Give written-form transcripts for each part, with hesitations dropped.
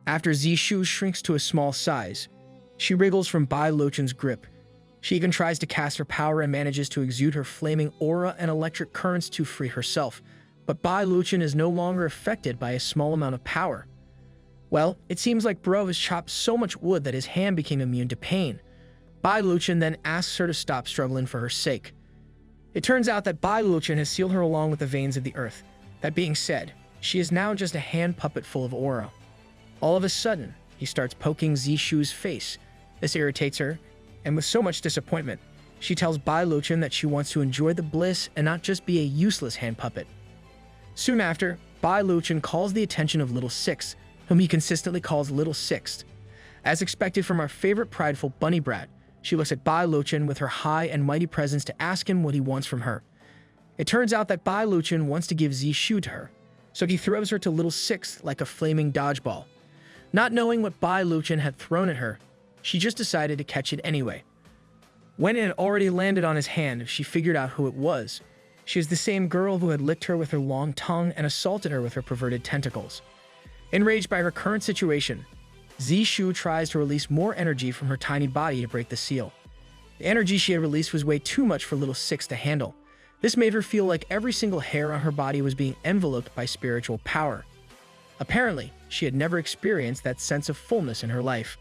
After Zishu shrinks to a small size, she wriggles from Bai Luchen's grip. She even tries to cast her power and manages to exude her flaming aura and electric currents to free herself. But Bai Luchen is no longer affected by a small amount of power. Well, it seems like Bro has chopped so much wood that his hand became immune to pain. Bai Luchen then asks her to stop struggling for her sake. It turns out that Bai Luchen has sealed her along with the veins of the earth. That being said, she is now just a hand puppet full of aura. All of a sudden, he starts poking Zishu's face. This irritates her, and with so much disappointment, she tells Bai Luchen that she wants to enjoy the bliss and not just be a useless hand puppet. Soon after, Bai Luchen calls the attention of Little Six, whom he consistently calls Little Sixth. As expected from our favorite prideful bunny brat, she looks at Bai Luchen with her high and mighty presence to ask him what he wants from her. It turns out that Bai Luchen wants to give Zishu to her, so he throws her to Little Sixth like a flaming dodgeball. Not knowing what Bai Luchen had thrown at her, she just decided to catch it anyway. When it had already landed on his hand, she figured out who it was. She is the same girl who had licked her with her long tongue and assaulted her with her perverted tentacles. Enraged by her current situation, Zishu tries to release more energy from her tiny body to break the seal. The energy she had released was way too much for Little Six to handle. This made her feel like every single hair on her body was being enveloped by spiritual power. Apparently, she had never experienced that sense of fullness in her life.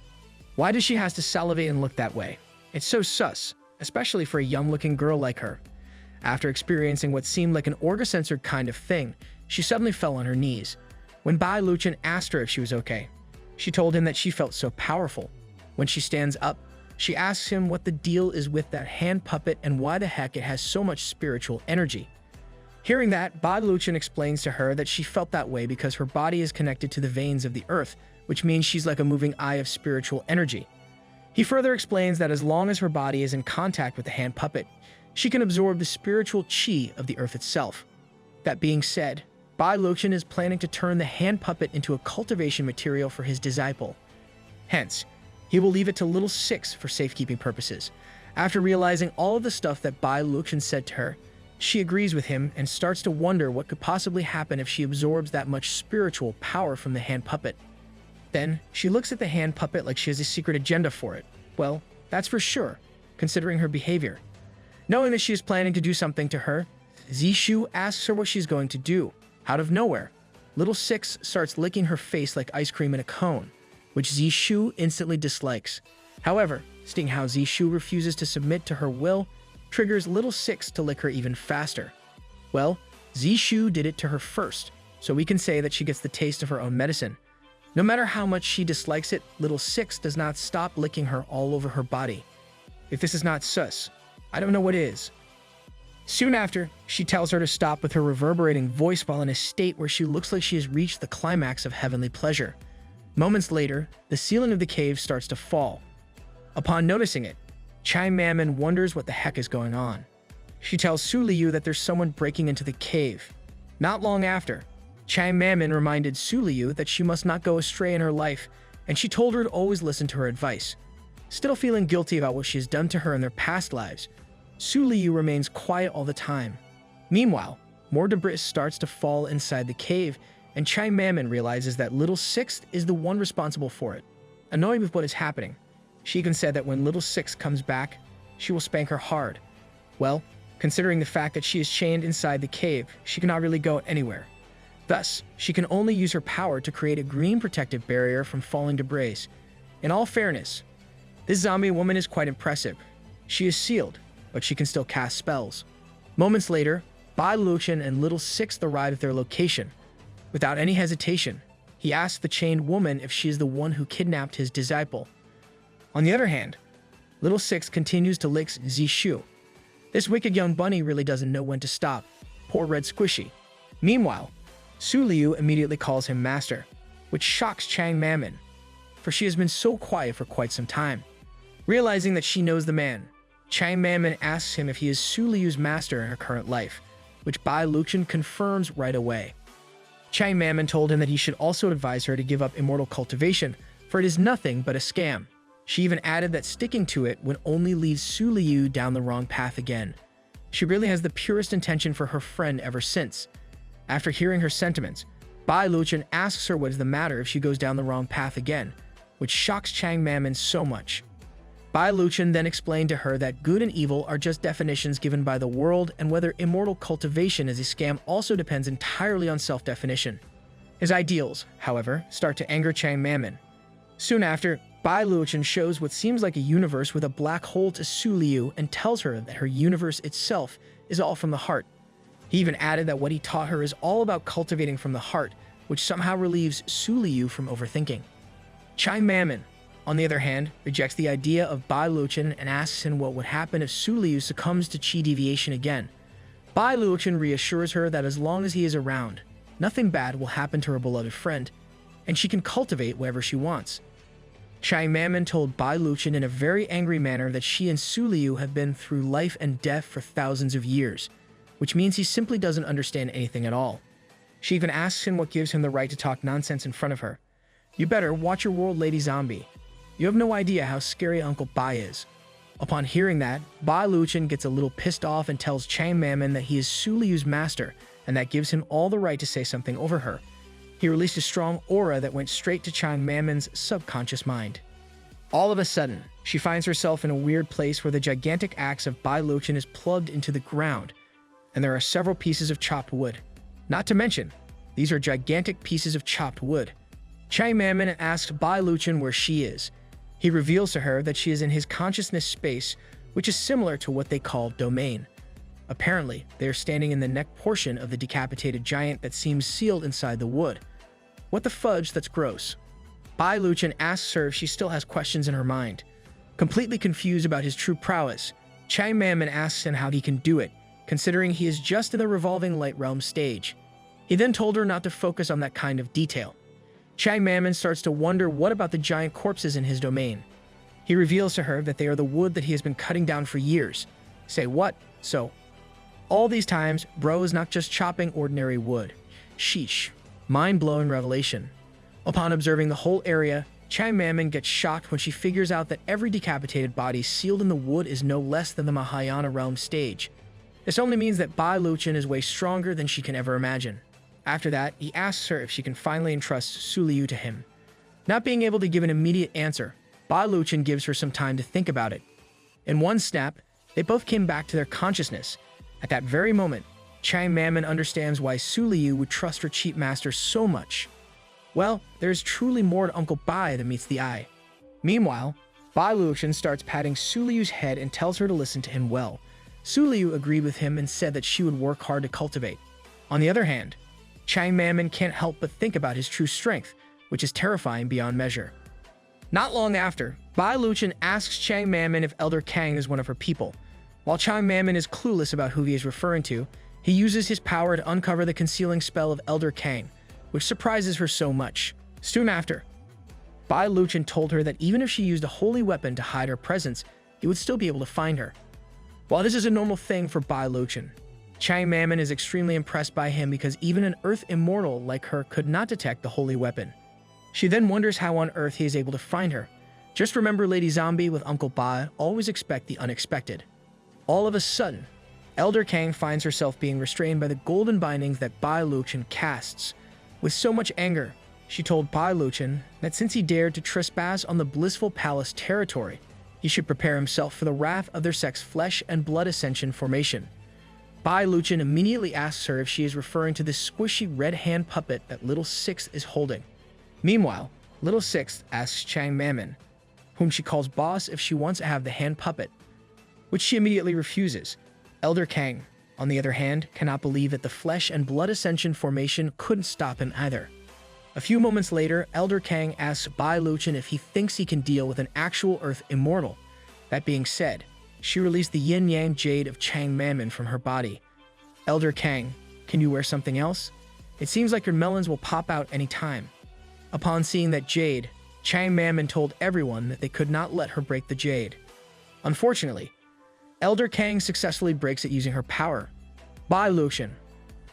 Why does she have to salivate and look that way? It's so sus, especially for a young-looking girl like her. After experiencing what seemed like an orga-censored kind of thing, she suddenly fell on her knees. When Bai Luchen asked her if she was okay, she told him that she felt so powerful. When she stands up, she asks him what the deal is with that hand puppet and why the heck it has so much spiritual energy. Hearing that, Bai Luchen explains to her that she felt that way because her body is connected to the veins of the earth, which means she's like a moving eye of spiritual energy. He further explains that as long as her body is in contact with the hand puppet, she can absorb the spiritual chi of the earth itself. That being said, Bai Luchen is planning to turn the hand puppet into a cultivation material for his disciple. Hence, he will leave it to Little Six for safekeeping purposes. After realizing all of the stuff that Bai Luchen said to her, she agrees with him and starts to wonder what could possibly happen if she absorbs that much spiritual power from the hand puppet. Then, she looks at the hand puppet like she has a secret agenda for it. Well, that's for sure, considering her behavior. Knowing that she is planning to do something to her, Zishu asks her what she's going to do. Out of nowhere, Little Six starts licking her face like ice cream in a cone, which Zishu instantly dislikes. However, seeing how Zishu refuses to submit to her will, triggers Little Six to lick her even faster. Well, Zishu did it to her first, so we can say that she gets the taste of her own medicine. No matter how much she dislikes it, Little Six does not stop licking her all over her body. If this is not sus, I don't know what is. Soon after, she tells her to stop with her reverberating voice while in a state where she looks like she has reached the climax of heavenly pleasure. Moments later, the ceiling of the cave starts to fall. Upon noticing it, Chai Mammon wonders what the heck is going on. She tells Su Liu that there's someone breaking into the cave. Not long after, Chai Mammon reminded Su Liu that she must not go astray in her life, and she told her to always listen to her advice. Still feeling guilty about what she has done to her in their past lives, Su Liu remains quiet all the time. Meanwhile, more debris starts to fall inside the cave, and Chai Mammon realizes that Little Sixth is the one responsible for it. Annoyed with what is happening, she even said that when Little Sixth comes back, she will spank her hard. Well, considering the fact that she is chained inside the cave, she cannot really go anywhere. Thus, she can only use her power to create a green protective barrier from falling debris. In all fairness, this zombie woman is quite impressive. She is sealed, but she can still cast spells. Moments later, Bai Luchen and Little Sixth arrive at their location. Without any hesitation, he asks the chained woman if she is the one who kidnapped his disciple. On the other hand, Little Sixth continues to lick Zishu. This wicked young bunny really doesn't know when to stop. Poor Red Squishy. Meanwhile, Su Liu immediately calls him master, which shocks Chang Mammon, for she has been so quiet for quite some time. Realizing that she knows the man, Chang Mammon asks him if he is Su Liu's master in her current life, which Bai Luchen confirms right away. Chang Mammon told him that he should also advise her to give up immortal cultivation, for it is nothing but a scam. She even added that sticking to it would only lead Su Liu down the wrong path again. She really has the purest intention for her friend ever since. After hearing her sentiments, Bai Luqian asks her what is the matter if she goes down the wrong path again, which shocks Chang Mammon so much. Bai Luqian then explained to her that good and evil are just definitions given by the world, and whether immortal cultivation is a scam also depends entirely on self-definition. His ideals, however, start to anger Chang Mammon. Soon after, Bai Luqian shows what seems like a universe with a black hole to Su Liu and tells her that her universe itself is all from the heart. He even added that what he taught her is all about cultivating from the heart, which somehow relieves Su Liu from overthinking. Chang Mammon, on the other hand, rejects the idea of Bai Luqian and asks him what would happen if Su Liu succumbs to qi deviation again. Bai Luqian reassures her that as long as he is around, nothing bad will happen to her beloved friend, and she can cultivate whatever she wants. Chang Mammon told Bai Luqian in a very angry manner that she and Su Liu have been through life and death for thousands of years, which means he simply doesn't understand anything at all. She even asks him what gives him the right to talk nonsense in front of her. "You better watch your world, Lady Zombie. You have no idea how scary Uncle Bai is." Upon hearing that, Bai Luqian gets a little pissed off and tells Chang Mammon that he is Su Liu's master, and that gives him all the right to say something over her. He released a strong aura that went straight to Chang Mammon's subconscious mind. All of a sudden, she finds herself in a weird place where the gigantic axe of Bai Luqian is plugged into the ground, and there are several pieces of chopped wood. Not to mention, these are gigantic pieces of chopped wood. Chang Mammon asks Bai Luqian where she is. He reveals to her that she is in his consciousness space, which is similar to what they call domain. Apparently, they are standing in the neck portion of the decapitated giant that seems sealed inside the wood. What the fudge, that's gross. Bai Luqian asks her if she still has questions in her mind. Completely confused about his true prowess, Chang Mammon asks him how he can do it, considering he is just in the revolving light realm stage. He then told her not to focus on that kind of detail. Chang Mammon starts to wonder what about the giant corpses in his domain. He reveals to her that they are the wood that he has been cutting down for years. Say what? So, all these times, bro is not just chopping ordinary wood. Sheesh. Mind-blowing revelation. Upon observing the whole area, Chang Mammon gets shocked when she figures out that every decapitated body sealed in the wood is no less than the Mahayana realm stage. This only means that Bai Luqian is way stronger than she can ever imagine. After that, he asks her if she can finally entrust Su Liu to him. Not being able to give an immediate answer, Bai Luqian gives her some time to think about it. In one snap, they both came back to their consciousness. At that very moment, Chang Mammon understands why Su Liu would trust her cheat master so much. Well, there's truly more to Uncle Bai than meets the eye. Meanwhile, Bai Luqian starts patting Su Liu's head and tells her to listen to him well. Su Liu agreed with him and said that she would work hard to cultivate. On the other hand, Chang Mammon can't help but think about his true strength, which is terrifying beyond measure. Not long after, Bai Luqian asks Chang Mammon if Elder Kang is one of her people. While Chang Mammon is clueless about who he is referring to, he uses his power to uncover the concealing spell of Elder Kang, which surprises her so much. Soon after, Bai Luqian told her that even if she used a holy weapon to hide her presence, he would still be able to find her. While this is a normal thing for Bai Luqian, Chang Mammon is extremely impressed by him because even an Earth immortal like her could not detect the holy weapon. She then wonders how on Earth he is able to find her. Just remember, Lady Zombie, with Uncle Bai, always expect the unexpected. All of a sudden, Elder Kang finds herself being restrained by the golden bindings that Bai Luqian casts. With so much anger, she told Bai Luqian that since he dared to trespass on the blissful palace territory, he should prepare himself for the wrath of their sex flesh and blood ascension formation. Bai Luqian immediately asks her if she is referring to the squishy red hand puppet that Little Sixth is holding. Meanwhile, Little Sixth asks Chang Mammon, whom she calls boss, if she wants to have the hand puppet, which she immediately refuses. Elder Kang, on the other hand, cannot believe that the flesh and blood ascension formation couldn't stop him either. A few moments later, Elder Kang asks Bai Luqian if he thinks he can deal with an actual Earth immortal. That being said, she released the yin-yang jade of Chang Mammon from her body. Elder Kang, can you wear something else? It seems like your melons will pop out any time. Upon seeing that jade, Chang Mammon told everyone that they could not let her break the jade. Unfortunately, Elder Kang successfully breaks it using her power. Bai Luqian,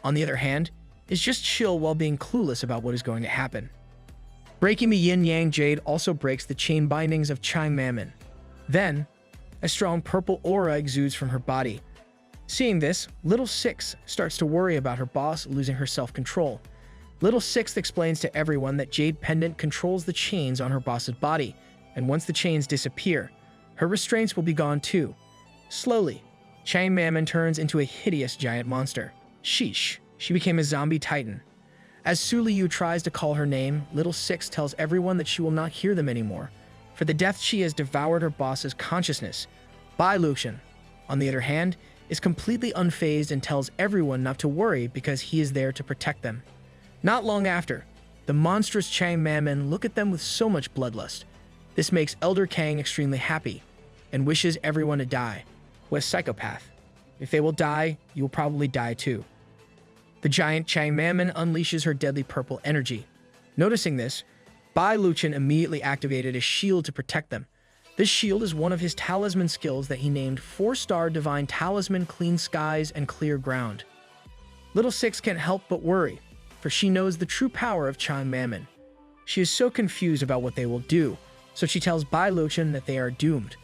on the other hand, is just chill while being clueless about what is going to happen. Breaking the yin-yang jade also breaks the chain bindings of Chang Mammon. Then, a strong purple aura exudes from her body. Seeing this, Little Six starts to worry about her boss losing her self-control. Little Sixth explains to everyone that Jade Pendant controls the chains on her boss's body, and once the chains disappear, her restraints will be gone too. Slowly, Chang Mammon turns into a hideous giant monster. Sheesh, she became a zombie titan. As Su Liu tries to call her name, Little Six tells everyone that she will not hear them anymore. For the death, she has devoured her boss's consciousness. Bai Luqian, on the other hand, is completely unfazed and tells everyone not to worry because he is there to protect them. Not long after, the monstrous Chang Mammon look at them with so much bloodlust. This makes Elder Kang extremely happy and wishes everyone to die. What a psychopath. If they will die, you will probably die too. The giant Chang Mammon unleashes her deadly purple energy. Noticing this, Bai Luqian immediately activated a shield to protect them. This shield is one of his talisman skills that he named 4-star Divine Talisman Clean Skies and Clear Ground. Little Six can't help but worry, for she knows the true power of Chang Mammon. She is so confused about what they will do, so she tells Bai Luqian that they are doomed.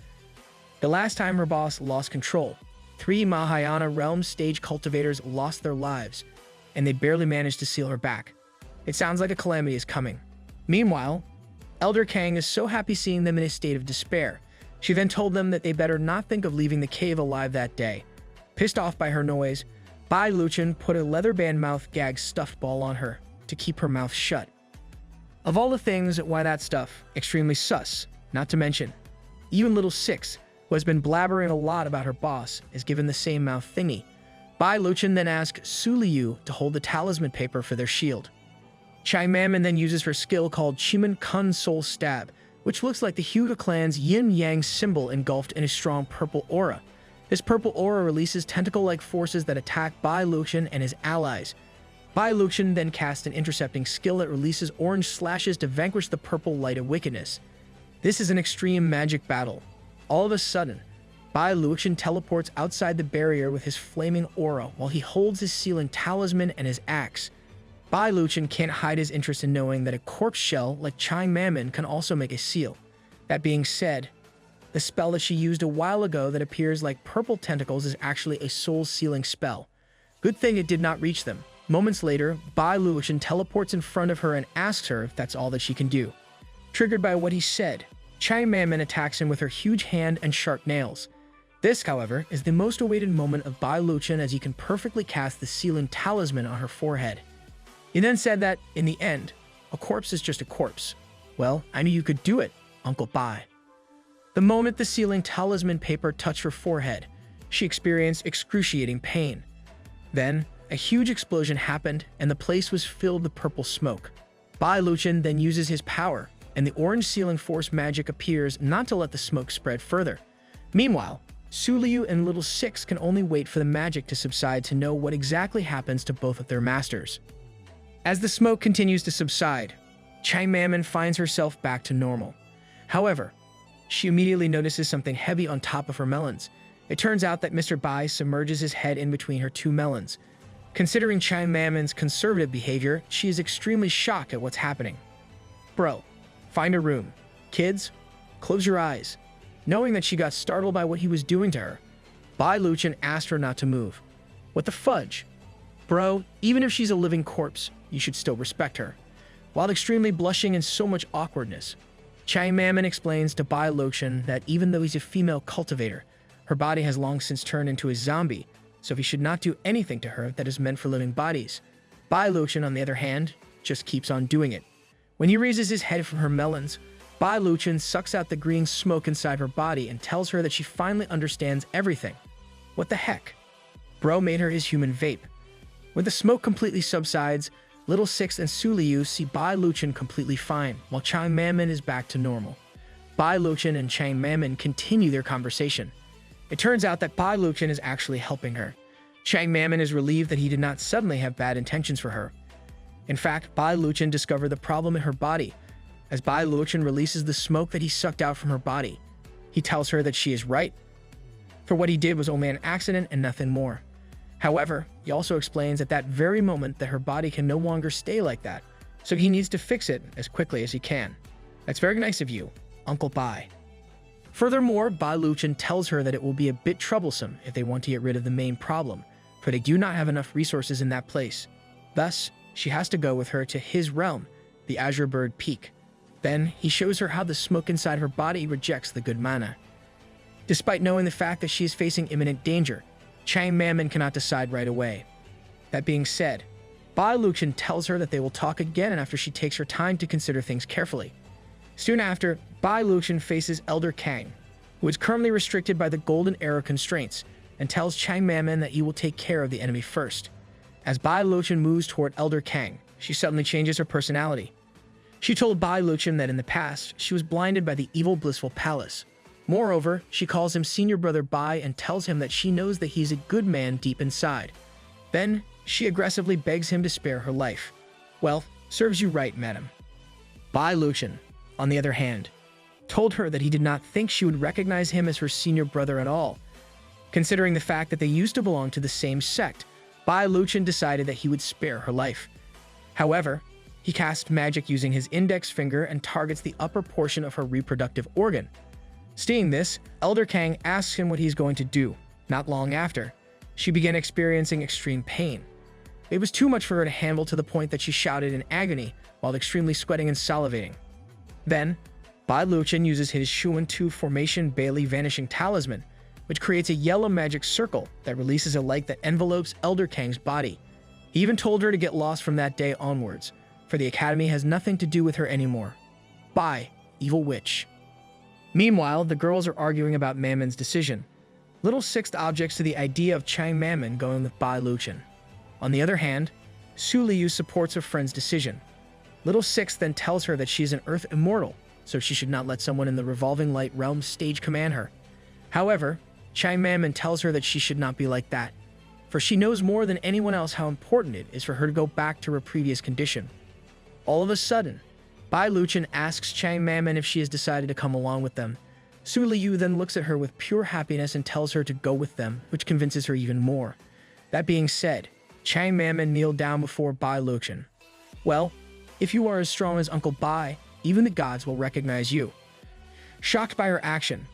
The last time her boss lost control, 3 Mahayana Realm stage cultivators lost their lives, and they barely managed to seal her back. It sounds like a calamity is coming. Meanwhile, Elder Kang is so happy seeing them in a state of despair. She then told them that they better not think of leaving the cave alive that day. Pissed off by her noise, Bai Luqian put a leather band mouth gag stuffed ball on her to keep her mouth shut. Of all the things, why that stuff? Extremely sus. Not to mention, even Little Six, who has been blabbering a lot about her boss, is given the same mouth thingy. Bai Luqian then asks Su Liu to hold the talisman paper for their shield. Chang Mammon then uses her skill called Chiman Kun Soul Stab, which looks like the Hyuga clan's yin-yang symbol engulfed in a strong purple aura. This purple aura releases tentacle-like forces that attack Bai Luqian and his allies. Bai Luqian then casts an intercepting skill that releases orange slashes to vanquish the purple light of wickedness. This is an extreme magic battle. All of a sudden, Bai Luqian teleports outside the barrier with his flaming aura while he holds his sealing talisman and his axe. Bai Luqian can't hide his interest in knowing that a corpse shell like Chang Mammon can also make a seal. That being said, the spell that she used a while ago that appears like purple tentacles is actually a soul-sealing spell. Good thing it did not reach them. Moments later, Bai Luqian teleports in front of her and asks her if that's all that she can do. Triggered by what he said, Chang Mammon attacks him with her huge hand and sharp nails. This, however, is the most awaited moment of Bai Luqian as he can perfectly cast the sealing talisman on her forehead. He then said that, in the end, a corpse is just a corpse. Well, I knew you could do it, Uncle Bai. The moment the sealing talisman paper touched her forehead, she experienced excruciating pain. Then, a huge explosion happened and the place was filled with purple smoke. Bai Luqian then uses his power, and the orange sealing force magic appears not to let the smoke spread further. Meanwhile, Su Liu and Little Six can only wait for the magic to subside to know what exactly happens to both of their masters. As the smoke continues to subside, Chang Mammon finds herself back to normal. However, she immediately notices something heavy on top of her melons. It turns out that Mr. Bai submerges his head in between her 2 melons. Considering Chang Mammon's conservative behavior, she is extremely shocked at what's happening. Bro, find a room. Kids, close your eyes. Knowing that she got startled by what he was doing to her, Bai Luqian asked her not to move. What the fudge? Bro, even if she's a living corpse, you should still respect her. While extremely blushing in so much awkwardness, Chang Mammon explains to Bai Luqian that even though he's a female cultivator, her body has long since turned into a zombie, so he should not do anything to her that is meant for living bodies. Bai Luqian, on the other hand, just keeps on doing it. When he raises his head from her melons, Bai Luqian sucks out the green smoke inside her body and tells her that she finally understands everything. What the heck? Bro made her his human vape. When the smoke completely subsides, Little Six and Su Liu see Bai Luqian completely fine, while Chang Mammon is back to normal. Bai Luqian and Chang Mammon continue their conversation. It turns out that Bai Luqian is actually helping her. Chang Mammon is relieved that he did not suddenly have bad intentions for her. In fact, Bai Luqian discovered the problem in her body. As Bai Luqian releases the smoke that he sucked out from her body, he tells her that she is right, for what he did was only an accident and nothing more. However, he also explains at that very moment that her body can no longer stay like that, so he needs to fix it as quickly as he can. That's very nice of you, Uncle Bai. Furthermore, Bai Luqian tells her that it will be a bit troublesome if they want to get rid of the main problem, for they do not have enough resources in that place. Thus, she has to go with her to his realm, the Azure Bird Peak. Then he shows her how the smoke inside her body rejects the good mana. Despite knowing the fact that she is facing imminent danger, Chang Mammon cannot decide right away. That being said, Bai Luqian tells her that they will talk again after she takes her time to consider things carefully. Soon after, Bai Luqian faces Elder Kang, who is currently restricted by the Golden Era constraints, and tells Chang Mammon that he will take care of the enemy first. As Bai Luqian moves toward Elder Kang, she suddenly changes her personality. She told Bai Luqian that in the past, she was blinded by the evil blissful palace. Moreover, she calls him Senior Brother Bai and tells him that she knows that he's a good man deep inside. Then, she aggressively begs him to spare her life. Well, serves you right, madam. Bai Luqian, on the other hand, told her that he did not think she would recognize him as her senior brother at all. Considering the fact that they used to belong to the same sect, Bai Luqian decided that he would spare her life. However, he casts magic using his index finger and targets the upper portion of her reproductive organ. Seeing this, Elder Kang asks him what he's going to do. Not long after, she began experiencing extreme pain. It was too much for her to handle to the point that she shouted in agony while extremely sweating and salivating. Then, Bai Luqian uses his Shuan-Tu formation Bailey Vanishing Talisman, which creates a yellow magic circle that releases a light that envelopes Elder Kang's body. He even told her to get lost from that day onwards, for the Academy has nothing to do with her anymore. Bai, evil witch. Meanwhile, the girls are arguing about Mammon's decision. Little Sixth objects to the idea of Chang Mammon going with Bai Luqian. On the other hand, Su Liu supports her friend's decision. Little Sixth then tells her that she is an Earth Immortal, so she should not let someone in the Revolving Light Realm stage command her. However, Chang Mammon tells her that she should not be like that, for she knows more than anyone else how important it is for her to go back to her previous condition. All of a sudden, Bai Luqian asks Chang Mammon if she has decided to come along with them. Su Liu then looks at her with pure happiness and tells her to go with them, which convinces her even more. That being said, Chang Mammon kneeled down before Bai Luqian. Well, if you are as strong as Uncle Bai, even the gods will recognize you. Shocked by her action,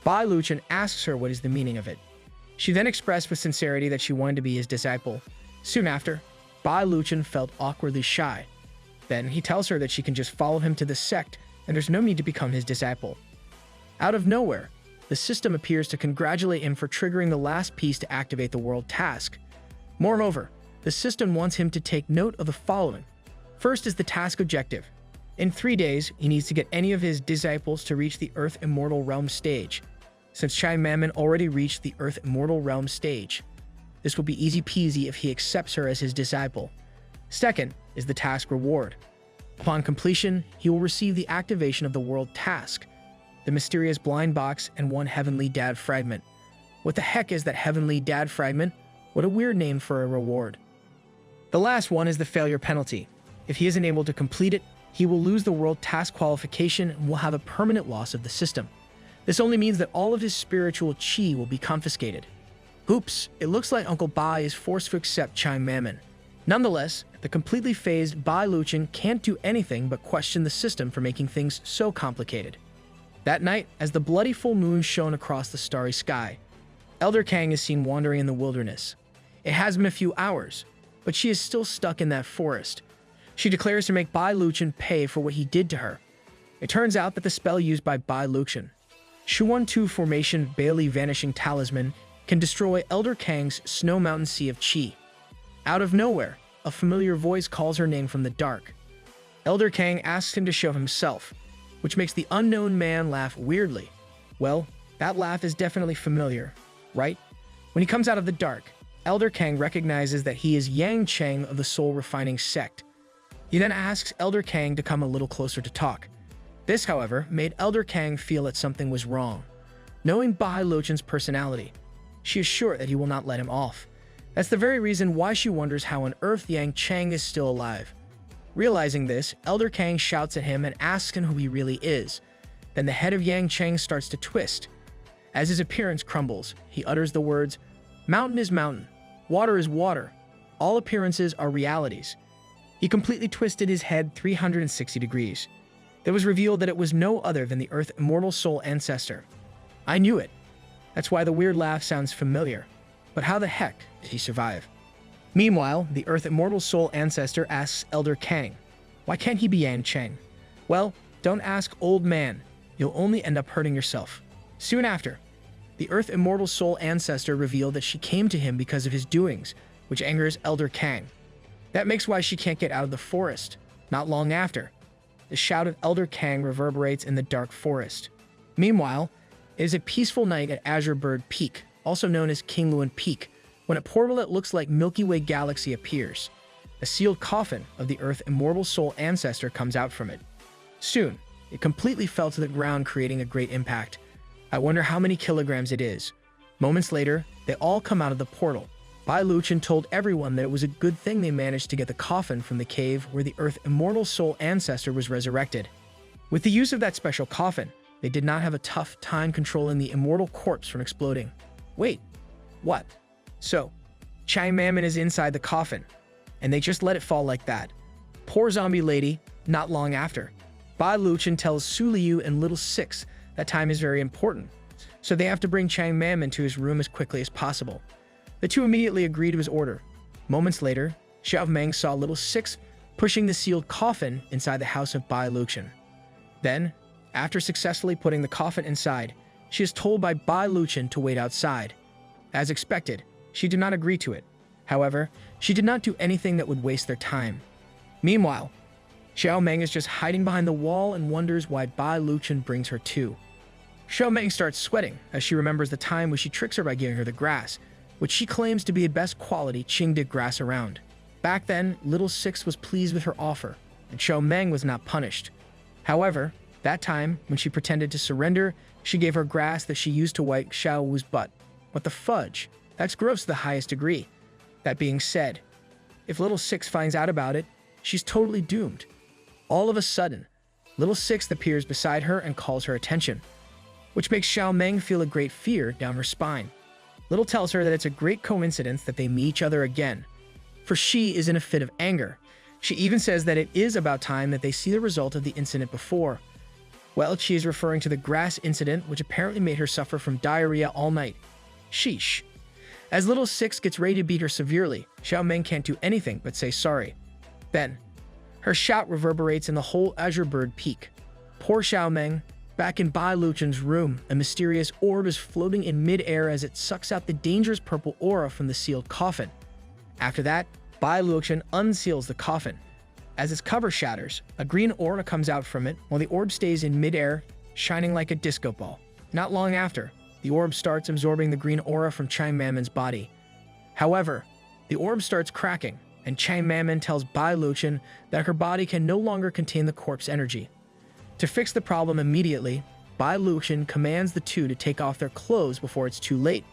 Bai Luqian asks her what is the meaning of it. She then expressed with sincerity that she wanted to be his disciple. Soon after, Bai Luqian felt awkwardly shy. Then he tells her that she can just follow him to the sect and there's no need to become his disciple. Out of nowhere, the system appears to congratulate him for triggering the last piece to activate the world task. Moreover, the system wants him to take note of the following. First is the task objective. In 3 days, he needs to get any of his disciples to reach the Earth Immortal Realm stage. Since Chang Mammon already reached the Earth Immortal Realm stage, this will be easy peasy if he accepts her as his disciple. Second is the task reward. Upon completion, he will receive the activation of the world task, the mysterious blind box, and 1 Heavenly Dad fragment. What the heck is that Heavenly Dad fragment? What a weird name for a reward. The last one is the failure penalty. If he isn't able to complete it, he will lose the world task qualification and will have a permanent loss of the system. This only means that all of his spiritual chi will be confiscated. Oops, it looks like Uncle Bai is forced to accept Chang Mammon. Nonetheless, the completely phased Bai Luqian can't do anything but question the system for making things so complicated. That night, as the bloody full moon shone across the starry sky, Elder Kang is seen wandering in the wilderness. It has been a few hours, but she is still stuck in that forest. She declares to make Bai Luqian pay for what he did to her. It turns out that the spell used by Bai Luqian, Shuan-Tu formation Bailey Vanishing Talisman, can destroy Elder Kang's Snow Mountain Sea of Qi. Out of nowhere, a familiar voice calls her name from the dark. Elder Kang asks him to show himself, which makes the unknown man laugh weirdly. Well, that laugh is definitely familiar, right? When he comes out of the dark, Elder Kang recognizes that he is Yang Cheng of the Soul Refining Sect. He then asks Elder Kang to come a little closer to talk. This, however, made Elder Kang feel that something was wrong. Knowing Bai Luqian's personality, she is sure that he will not let him off. That's the very reason why she wonders how on earth Yang Cheng is still alive. Realizing this, Elder Kang shouts at him and asks him who he really is. Then the head of Yang Cheng starts to twist. As his appearance crumbles, he utters the words, "Mountain is mountain, water is water, all appearances are realities." He completely twisted his head 360 degrees. It was revealed that it was no other than the Earth Immortal Soul Ancestor. I knew it. That's why the weird laugh sounds familiar. But how the heck did he survive? Meanwhile, the Earth Immortal Soul ancestor asks Elder Kang, why can't he be Yan Cheng? Well, don't ask, old man. You'll only end up hurting yourself. Soon after, the Earth Immortal Soul ancestor revealed that she came to him because of his doings, which angers Elder Kang. That makes why she can't get out of the forest. Not long after, the shout of Elder Kang reverberates in the dark forest. Meanwhile, it is a peaceful night at Azure Bird Peak, also known as King Luan Peak, when a portal that looks like Milky Way galaxy appears. A sealed coffin of the Earth Immortal Soul ancestor comes out from it. Soon, it completely fell to the ground, creating a great impact. I wonder how many kilograms it is. Moments later, they all come out of the portal. Bai Luqian told everyone that it was a good thing they managed to get the coffin from the cave where the Earth Immortal Soul ancestor was resurrected. With the use of that special coffin, they did not have a tough time controlling the immortal corpse from exploding. Wait, what? So, Chai Mammon is inside the coffin, and they just let it fall like that. Poor zombie lady. Not long after, Bai Luqian tells Su Liu and Little Six that time is very important, so they have to bring Chang Mammon to his room as quickly as possible. The two immediately agree to his order. Moments later, Xiao Meng saw Little Six pushing the sealed coffin inside the house of Bai Luqian. Then, after successfully putting the coffin inside, she is told by Bai Luqian to wait outside. As expected, she did not agree to it. However, she did not do anything that would waste their time. Meanwhile, Xiao Meng is just hiding behind the wall and wonders why Bai Luqian brings her too. Xiao Meng starts sweating as she remembers the time when she tricks her by giving her the grass, which she claims to be the best quality Qingde grass around. Back then, Little Six was pleased with her offer, and Xiao Meng was not punished. However, that time, when she pretended to surrender, she gave her grass that she used to wipe Xiao Wu's butt. What the fudge? That's gross to the highest degree. That being said, if Little Six finds out about it, she's totally doomed. All of a sudden, Little Six appears beside her and calls her attention, which makes Xiao Meng feel a great fear down her spine. Little tells her that it's a great coincidence that they meet each other again, for she is in a fit of anger. She even says that it is about time that they see the result of the incident before. Well, she is referring to the grass incident, which apparently made her suffer from diarrhea all night. Sheesh. As Little Six gets ready to beat her severely, Xiao Meng can't do anything but say sorry. Then, her shout reverberates in the whole Azure Bird Peak. Poor Xiao Meng. Back in Bai Luqian's room, a mysterious orb is floating in mid-air as it sucks out the dangerous purple aura from the sealed coffin. After that, Bai Luqian unseals the coffin. As its cover shatters, a green aura comes out from it while the orb stays in mid-air, shining like a disco ball. Not long after, the orb starts absorbing the green aura from Chang Mammon's body. However, the orb starts cracking, and Chang Mammon tells Bai Luqian that her body can no longer contain the corpse energy. To fix the problem immediately, Bai Luqian commands the two to take off their clothes before it's too late.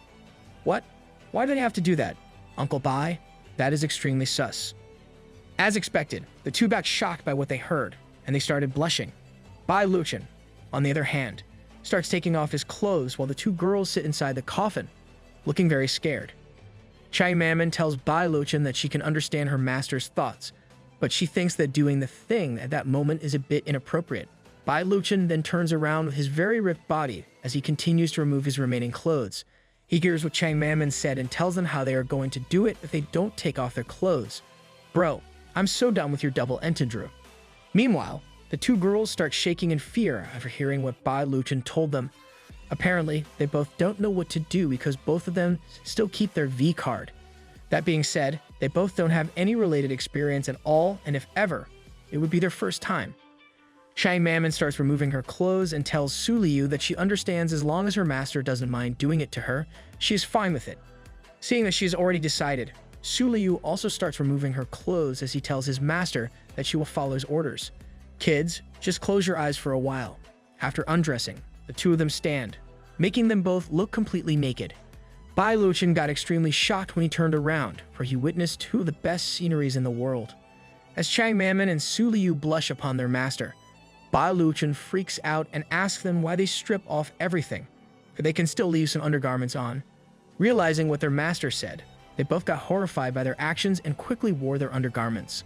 What? Why do they have to do that? Uncle Bai? That is extremely sus. As expected, the two got shocked by what they heard, and they started blushing. Bai Luqian, on the other hand, starts taking off his clothes while the two girls sit inside the coffin, looking very scared. Chang Mammon tells Bai Luqian that she can understand her master's thoughts, but she thinks that doing the thing at that moment is a bit inappropriate. Bai Luqian then turns around with his very ripped body as he continues to remove his remaining clothes. He hears what Chang Mammon said and tells them how they are going to do it if they don't take off their clothes. Bro, I'm so done with your double entendre. Meanwhile, the two girls start shaking in fear after hearing what Bai Luqian told them. Apparently, they both don't know what to do because both of them still keep their V card. That being said, they both don't have any related experience at all, and if ever, it would be their first time. Chang Mammon starts removing her clothes and tells Su Liu that she understands as long as her master doesn't mind doing it to her, she is fine with it. Seeing that she has already decided, Su Liu also starts removing her clothes as he tells his master that she will follow his orders. Kids, just close your eyes for a while. After undressing, the two of them stand, making them both look completely naked. Bai Luqian got extremely shocked when he turned around, for he witnessed two of the best sceneries in the world. As Chang Mammon and Su Liu blush upon their master, Bai Luqian freaks out and asks them why they strip off everything, for they can still leave some undergarments on. Realizing what their master said, they both got horrified by their actions and quickly wore their undergarments.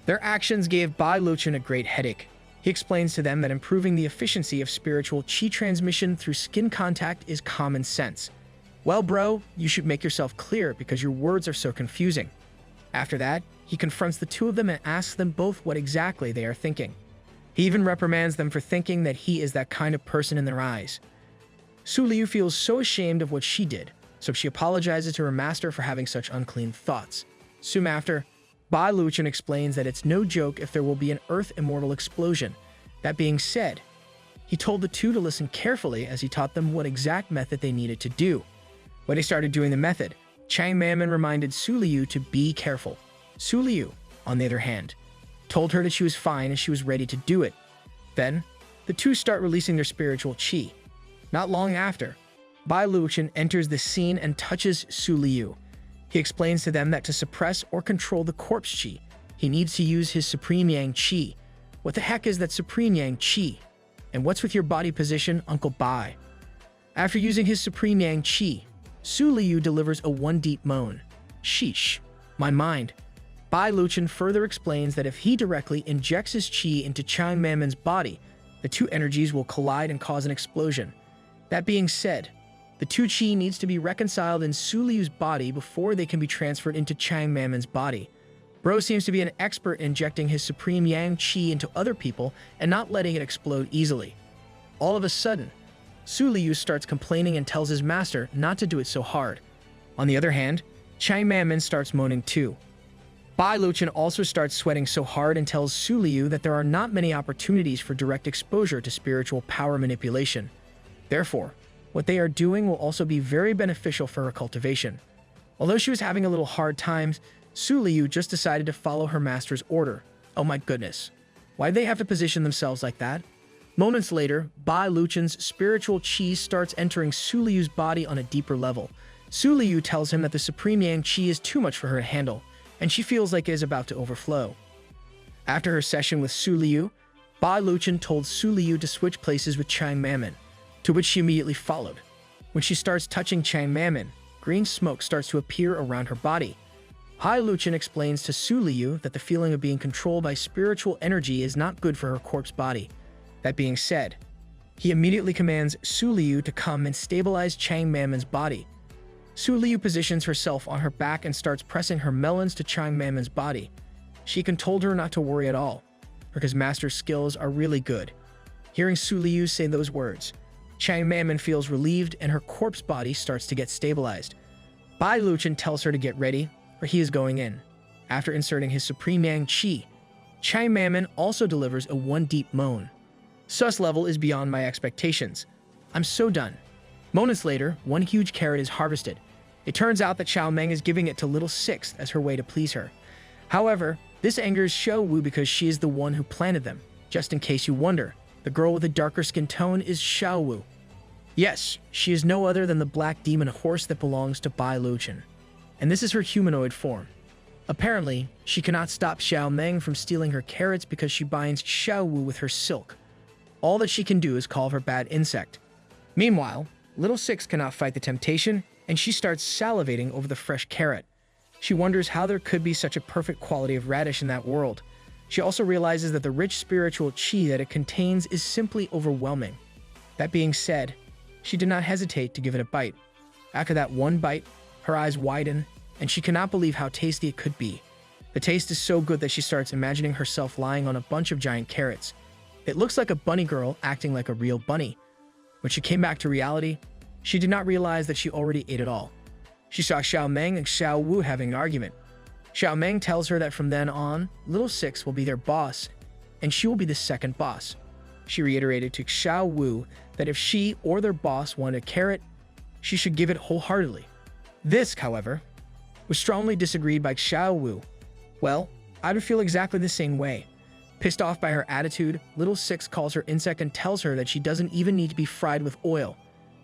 Their actions gave Bai Luqian a great headache. He explains to them that improving the efficiency of spiritual qi transmission through skin contact is common sense. Well, bro, you should make yourself clear because your words are so confusing. After that, he confronts the two of them and asks them both what exactly they are thinking. He even reprimands them for thinking that he is that kind of person in their eyes. Su Liu feels so ashamed of what she did, so she apologizes to her master for having such unclean thoughts. Soon after, Bai Luqian explains that it's no joke if there will be an Earth Immortal explosion. That being said, he told the two to listen carefully as he taught them what exact method they needed to do. When they started doing the method, Chang Mammon reminded Su Liu to be careful. Su Liu, on the other hand, told her that she was fine and she was ready to do it. Then, the two start releasing their spiritual qi. Not long after, Bai Luqian enters the scene and touches Su Liu. He explains to them that to suppress or control the corpse qi, he needs to use his Supreme Yang qi. What the heck is that Supreme Yang qi? And what's with your body position, Uncle Bai? After using his Supreme Yang qi, Su Liu delivers a one deep moan. Sheesh, my mind. Bai Luqian further explains that if he directly injects his qi into Chang Mammon's body, the two energies will collide and cause an explosion. That being said, the two qi needs to be reconciled in Su Liu's body before they can be transferred into Chang Mammon's body. Bro seems to be an expert in injecting his Supreme Yang qi into other people and not letting it explode easily. All of a sudden, Su Liu starts complaining and tells his master not to do it so hard. On the other hand, Chang Mammon starts moaning too. Bai Luqian also starts sweating so hard and tells Su Liu that there are not many opportunities for direct exposure to spiritual power manipulation. Therefore, what they are doing will also be very beneficial for her cultivation. Although she was having a little hard time, Su Liu just decided to follow her master's order. Oh my goodness. Why'd they have to position themselves like that? Moments later, Bai Luqian's spiritual qi starts entering Su Liu's body on a deeper level. Su Liu tells him that the Supreme Yang qi is too much for her to handle, and she feels like it is about to overflow. After her session with Su Liu, Bai Luqian told Su Liu to switch places with Chang Mammon, to which she immediately followed. When she starts touching Chang Mammon, green smoke starts to appear around her body. Bai Luqian explains to Su Liu that the feeling of being controlled by spiritual energy is not good for her corpse body. That being said, he immediately commands Su Liu to come and stabilize Chang Mammon's body. Su Liu positions herself on her back and starts pressing her melons to Chang Mammon's body. She can told her not to worry at all, because Master's skills are really good. Hearing Su Liu say those words, Chang Mammon feels relieved and her corpse body starts to get stabilized. Bai Luqian tells her to get ready, for he is going in. After inserting his Supreme Yang qi, Chang Mammon also delivers a one deep moan. Sus level is beyond my expectations. I'm so done. Moments later, one huge carrot is harvested. It turns out that Xiao Meng is giving it to Little Sixth as her way to please her. However, this angers Xiao Wu because she is the one who planted them. Just in case you wonder, the girl with the darker skin tone is Xiao Wu. Yes, she is no other than the black demon horse that belongs to Bai Luqian. And this is her humanoid form. Apparently, she cannot stop Xiao Meng from stealing her carrots because she binds Xiao Wu with her silk. All that she can do is call her bad insect. Meanwhile, Little Six cannot fight the temptation, and she starts salivating over the fresh carrot. She wonders how there could be such a perfect quality of radish in that world. She also realizes that the rich spiritual qi that it contains is simply overwhelming. That being said, she did not hesitate to give it a bite. After that one bite, her eyes widen, and she cannot believe how tasty it could be. The taste is so good that she starts imagining herself lying on a bunch of giant carrots. It looks like a bunny girl acting like a real bunny. When she came back to reality, she did not realize that she already ate it all. She saw Xiao Meng and Xiao Wu having an argument. Xiao Meng tells her that from then on, Little Six will be their boss, and she will be the second boss. She reiterated to Xiao Wu that if she or their boss wanted a carrot, she should give it wholeheartedly. This, however, was strongly disagreed by Xiao Wu. Well, I would feel exactly the same way. Pissed off by her attitude, Little Six calls her insect and tells her that she doesn't even need to be fried with oil.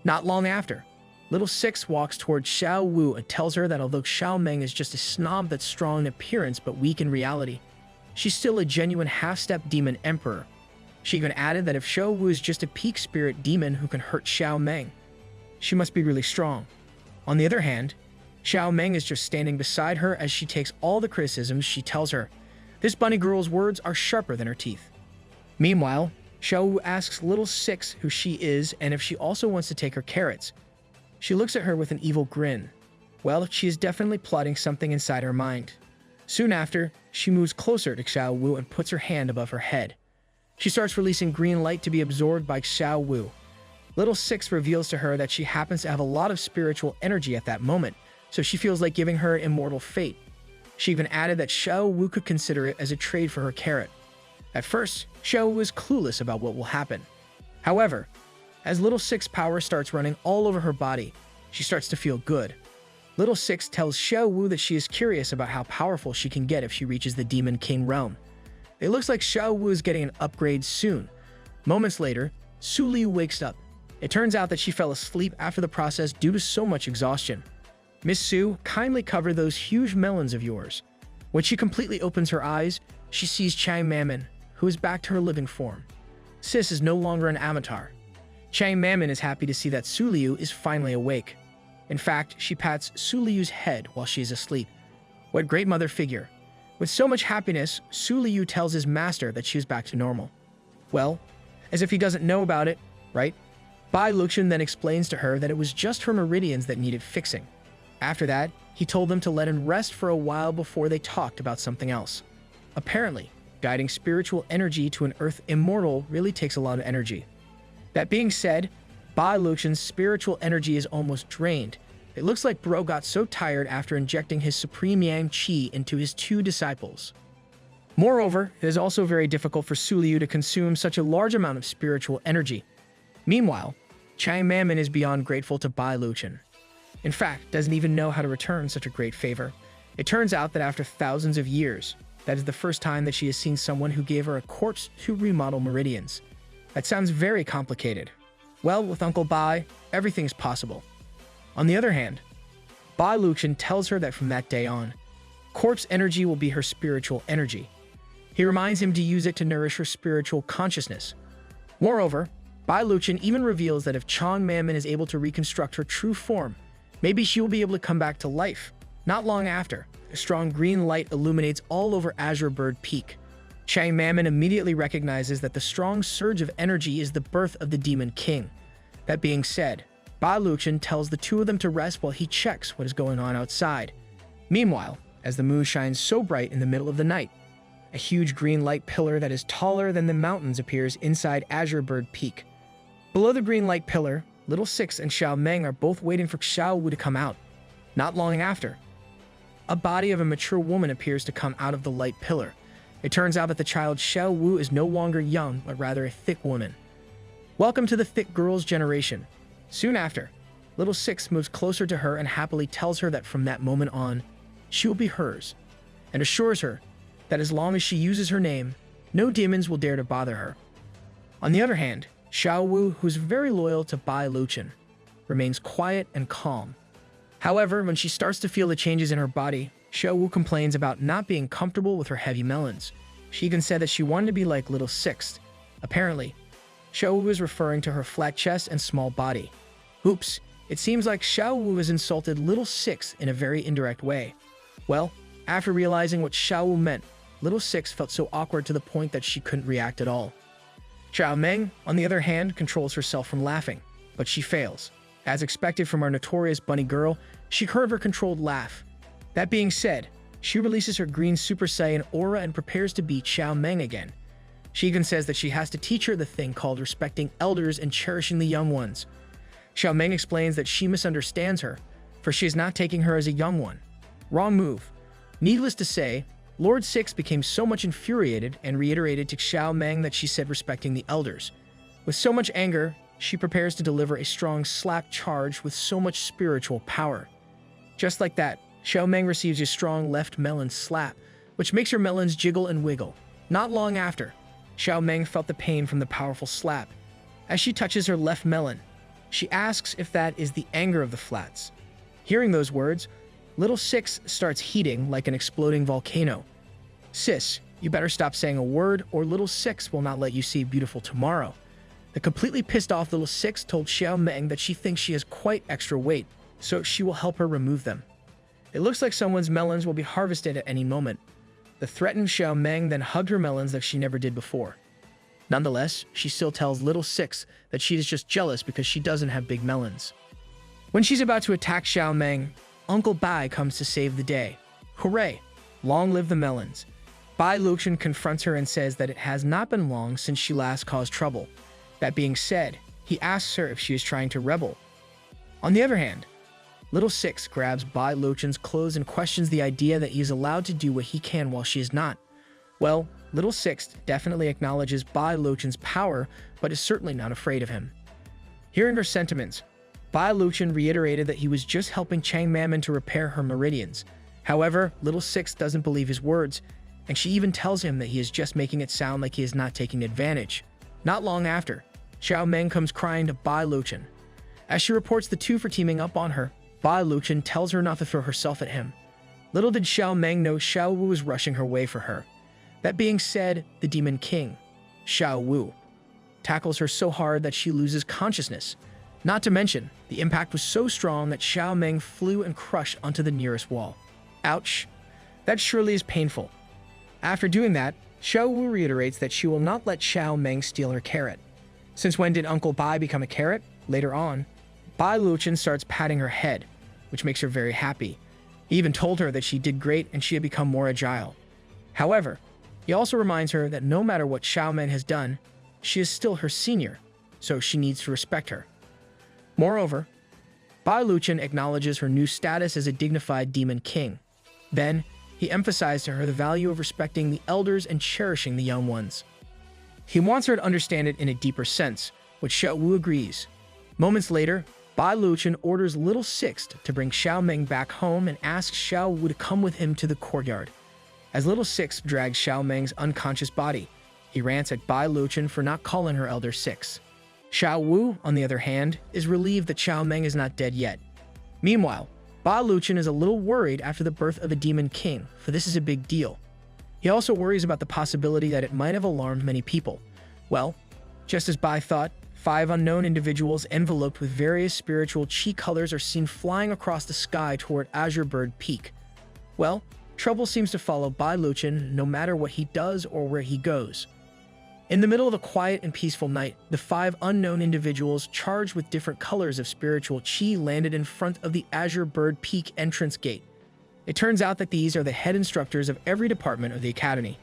Not long after, Little Six walks towards Xiao Wu and tells her that although Xiao Meng is just a snob that's strong in appearance but weak in reality, she's still a genuine half-step demon emperor. She even added that if Xiao Wu is just a peak spirit demon who can hurt Xiao Meng, she must be really strong. On the other hand, Xiao Meng is just standing beside her as she takes all the criticisms she tells her. This bunny girl's words are sharper than her teeth. Meanwhile, Xiao Wu asks Little Six who she is and if she also wants to take her carrots. She looks at her with an evil grin. Well, she is definitely plotting something inside her mind. Soon after, she moves closer to Xiao Wu and puts her hand above her head. She starts releasing green light to be absorbed by Xiao Wu. Little Six reveals to her that she happens to have a lot of spiritual energy at that moment, so she feels like giving her immortal fate. She even added that Xiao Wu could consider it as a trade for her carrot. At first, Xiao Wu is clueless about what will happen. However, as Little Six's power starts running all over her body, she starts to feel good. Little Six tells Xiao Wu that she is curious about how powerful she can get if she reaches the Demon King realm. It looks like Xiao Wu is getting an upgrade soon. Moments later, Su Liu wakes up. It turns out that she fell asleep after the process due to so much exhaustion. Miss Su, kindly cover those huge melons of yours. When she completely opens her eyes, she sees Chang Mammon, who is back to her living form. Sis is no longer an avatar. Chang Mammon is happy to see that Su Liu is finally awake. In fact, she pats Su Liu's head while she is asleep. What great mother figure. With so much happiness, Su Liu tells his master that she is back to normal. Well, as if he doesn't know about it, right? Bai Luxian then explains to her that it was just her meridians that needed fixing. After that, he told them to let him rest for a while before they talked about something else. Apparently, guiding spiritual energy to an Earth immortal really takes a lot of energy. That being said, Bai Luxian's spiritual energy is almost drained. It looks like Bro got so tired after injecting his Supreme Yang Qi into his two disciples. Moreover, it is also very difficult for Su Liu to consume such a large amount of spiritual energy. Meanwhile, Chang Mammon is beyond grateful to Bai Luxian. In fact, doesn't even know how to return such a great favor. It turns out that after thousands of years, that is the first time that she has seen someone who gave her a corpse to remodel meridians. That sounds very complicated. Well, with Uncle Bai, everything is possible. On the other hand, Bai Luxian tells her that from that day on, corpse energy will be her spiritual energy. He reminds him to use it to nourish her spiritual consciousness. Moreover, Bai Luxian even reveals that if Chang Mammon is able to reconstruct her true form, maybe she will be able to come back to life. Not long after, a strong green light illuminates all over Azure Bird Peak. Chang Mammon immediately recognizes that the strong surge of energy is the birth of the Demon King. That being said, Bai Luxian tells the two of them to rest while he checks what is going on outside. Meanwhile, as the moon shines so bright in the middle of the night, a huge green light pillar that is taller than the mountains appears inside Azure Bird Peak. Below the green light pillar, Little Six and Xiao Meng are both waiting for Xiao Wu to come out. Not long after, a body of a mature woman appears to come out of the light pillar. It turns out that the child Xiao Wu is no longer young, but rather a thick woman. Welcome to the thick girl's generation. Soon after, Little Six moves closer to her and happily tells her that from that moment on, she will be hers, and assures her that as long as she uses her name, no demons will dare to bother her. On the other hand, Xiao Wu, who is very loyal to Bai Luxian, remains quiet and calm. However, when she starts to feel the changes in her body, Xiao Wu complains about not being comfortable with her heavy melons. She even said that she wanted to be like Little Six. Apparently, Xiao Wu is referring to her flat chest and small body. Oops, it seems like Xiao Wu has insulted Little Six in a very indirect way. Well, after realizing what Xiao Wu meant, Little Six felt so awkward to the point that she couldn't react at all. Xiao Meng, on the other hand, controls herself from laughing, but she fails. As expected from our notorious bunny girl, she heard her controlled laugh. That being said, she releases her green Super Saiyan aura and prepares to beat Xiao Meng again. She even says that she has to teach her the thing called respecting elders and cherishing the young ones. Xiao Meng explains that she misunderstands her, for she is not taking her as a young one. Wrong move. Needless to say, Lord Six became so much infuriated and reiterated to Xiao Meng that she said respecting the elders. With so much anger, she prepares to deliver a strong slap charge with so much spiritual power. Just like that, Xiao Meng receives a strong left melon slap, which makes her melons jiggle and wiggle. Not long after, Xiao Meng felt the pain from the powerful slap. As she touches her left melon, she asks if that is the anger of the flats. Hearing those words, Little Six starts heating like an exploding volcano. Sis, you better stop saying a word or Little Six will not let you see beautiful tomorrow. The completely pissed off Little Six told Xiao Meng that she thinks she has quite extra weight, so she will help her remove them. It looks like someone's melons will be harvested at any moment. The threatened Xiao Meng then hugged her melons like she never did before. Nonetheless, she still tells Little Six that she is just jealous because she doesn't have big melons. When she's about to attack Xiao Meng, Uncle Bai comes to save the day. Hooray! Long live the melons. Bai Luqian confronts her and says that it has not been long since she last caused trouble. That being said, he asks her if she is trying to rebel. On the other hand, Little Six grabs Bai Luqian's clothes and questions the idea that he is allowed to do what he can while she is not. Well, Little Six definitely acknowledges Bai Luqian's power, but is certainly not afraid of him. Hearing her sentiments, Bai Luqian reiterated that he was just helping Chang Mammon to repair her meridians. However, Little Six doesn't believe his words, and she even tells him that he is just making it sound like he is not taking advantage. Not long after, Xiao Meng comes crying to Bai Luqian. As she reports the two for teaming up on her, Bai Luqian tells her not to throw herself at him. Little did Xiao Meng know Xiao Wu was rushing her way for her. That being said, the Demon King, Xiao Wu, tackles her so hard that she loses consciousness. Not to mention, the impact was so strong that Xiao Meng flew and crushed onto the nearest wall. Ouch. That surely is painful. After doing that, Xiao Wu reiterates that she will not let Xiao Meng steal her carrot. Since when did Uncle Bai become a carrot? Later on, Bai Luqian starts patting her head, which makes her very happy. He even told her that she did great and she had become more agile. However, he also reminds her that no matter what Xiao Meng has done, she is still her senior, so she needs to respect her. Moreover, Bai Luqian acknowledges her new status as a dignified demon king. Then, he emphasized to her the value of respecting the elders and cherishing the young ones. He wants her to understand it in a deeper sense, which Xiao Wu agrees. Moments later, Bai Luqian orders Little Six to bring Xiao Meng back home and asks Xiao Wu to come with him to the courtyard. As Little Six drags Xiao Meng's unconscious body, he rants at Bai Luqian for not calling her Elder Six. Xiao Wu, on the other hand, is relieved that Xiao Meng is not dead yet. Meanwhile, Bai Luqian is a little worried after the birth of a demon king, for this is a big deal. He also worries about the possibility that it might have alarmed many people. Well, just as Bai thought, 5 unknown individuals enveloped with various spiritual chi colors are seen flying across the sky toward Azure Bird Peak. Well, trouble seems to follow Bai Luqian no matter what he does or where he goes. In the middle of a quiet and peaceful night, the 5 unknown individuals charged with different colors of spiritual chi landed in front of the Azure Bird Peak entrance gate. It turns out that these are the head instructors of every department of the academy.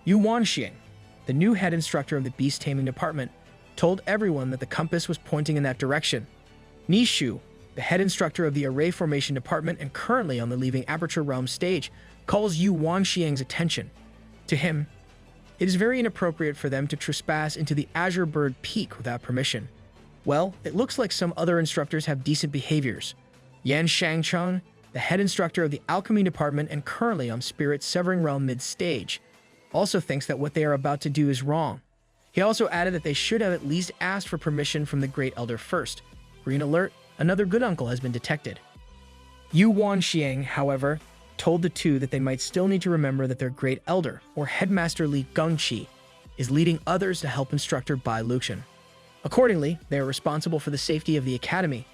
Yu Wanxiang, the new head instructor of the beast taming department, told everyone that the compass was pointing in that direction. Nishu, the head instructor of the array formation department and currently on the Leaving Aperture Realm stage, calls Yu Wanxiang's attention. To him, it is very inappropriate for them to trespass into the Azure Bird Peak without permission. Well, it looks like some other instructors have decent behaviors. Yan Shangcheng, the head instructor of the Alchemy Department and currently on Spirit Severing Realm mid-stage, also thinks that what they are about to do is wrong. He also added that they should have at least asked for permission from the Great Elder first. Green alert, another good uncle has been detected. Yu Wanxiang, however, told the two that they might still need to remember that their Great Elder, or Headmaster Li Gengqi, is leading others to help instructor Bai Luqian. Accordingly, they are responsible for the safety of the academy,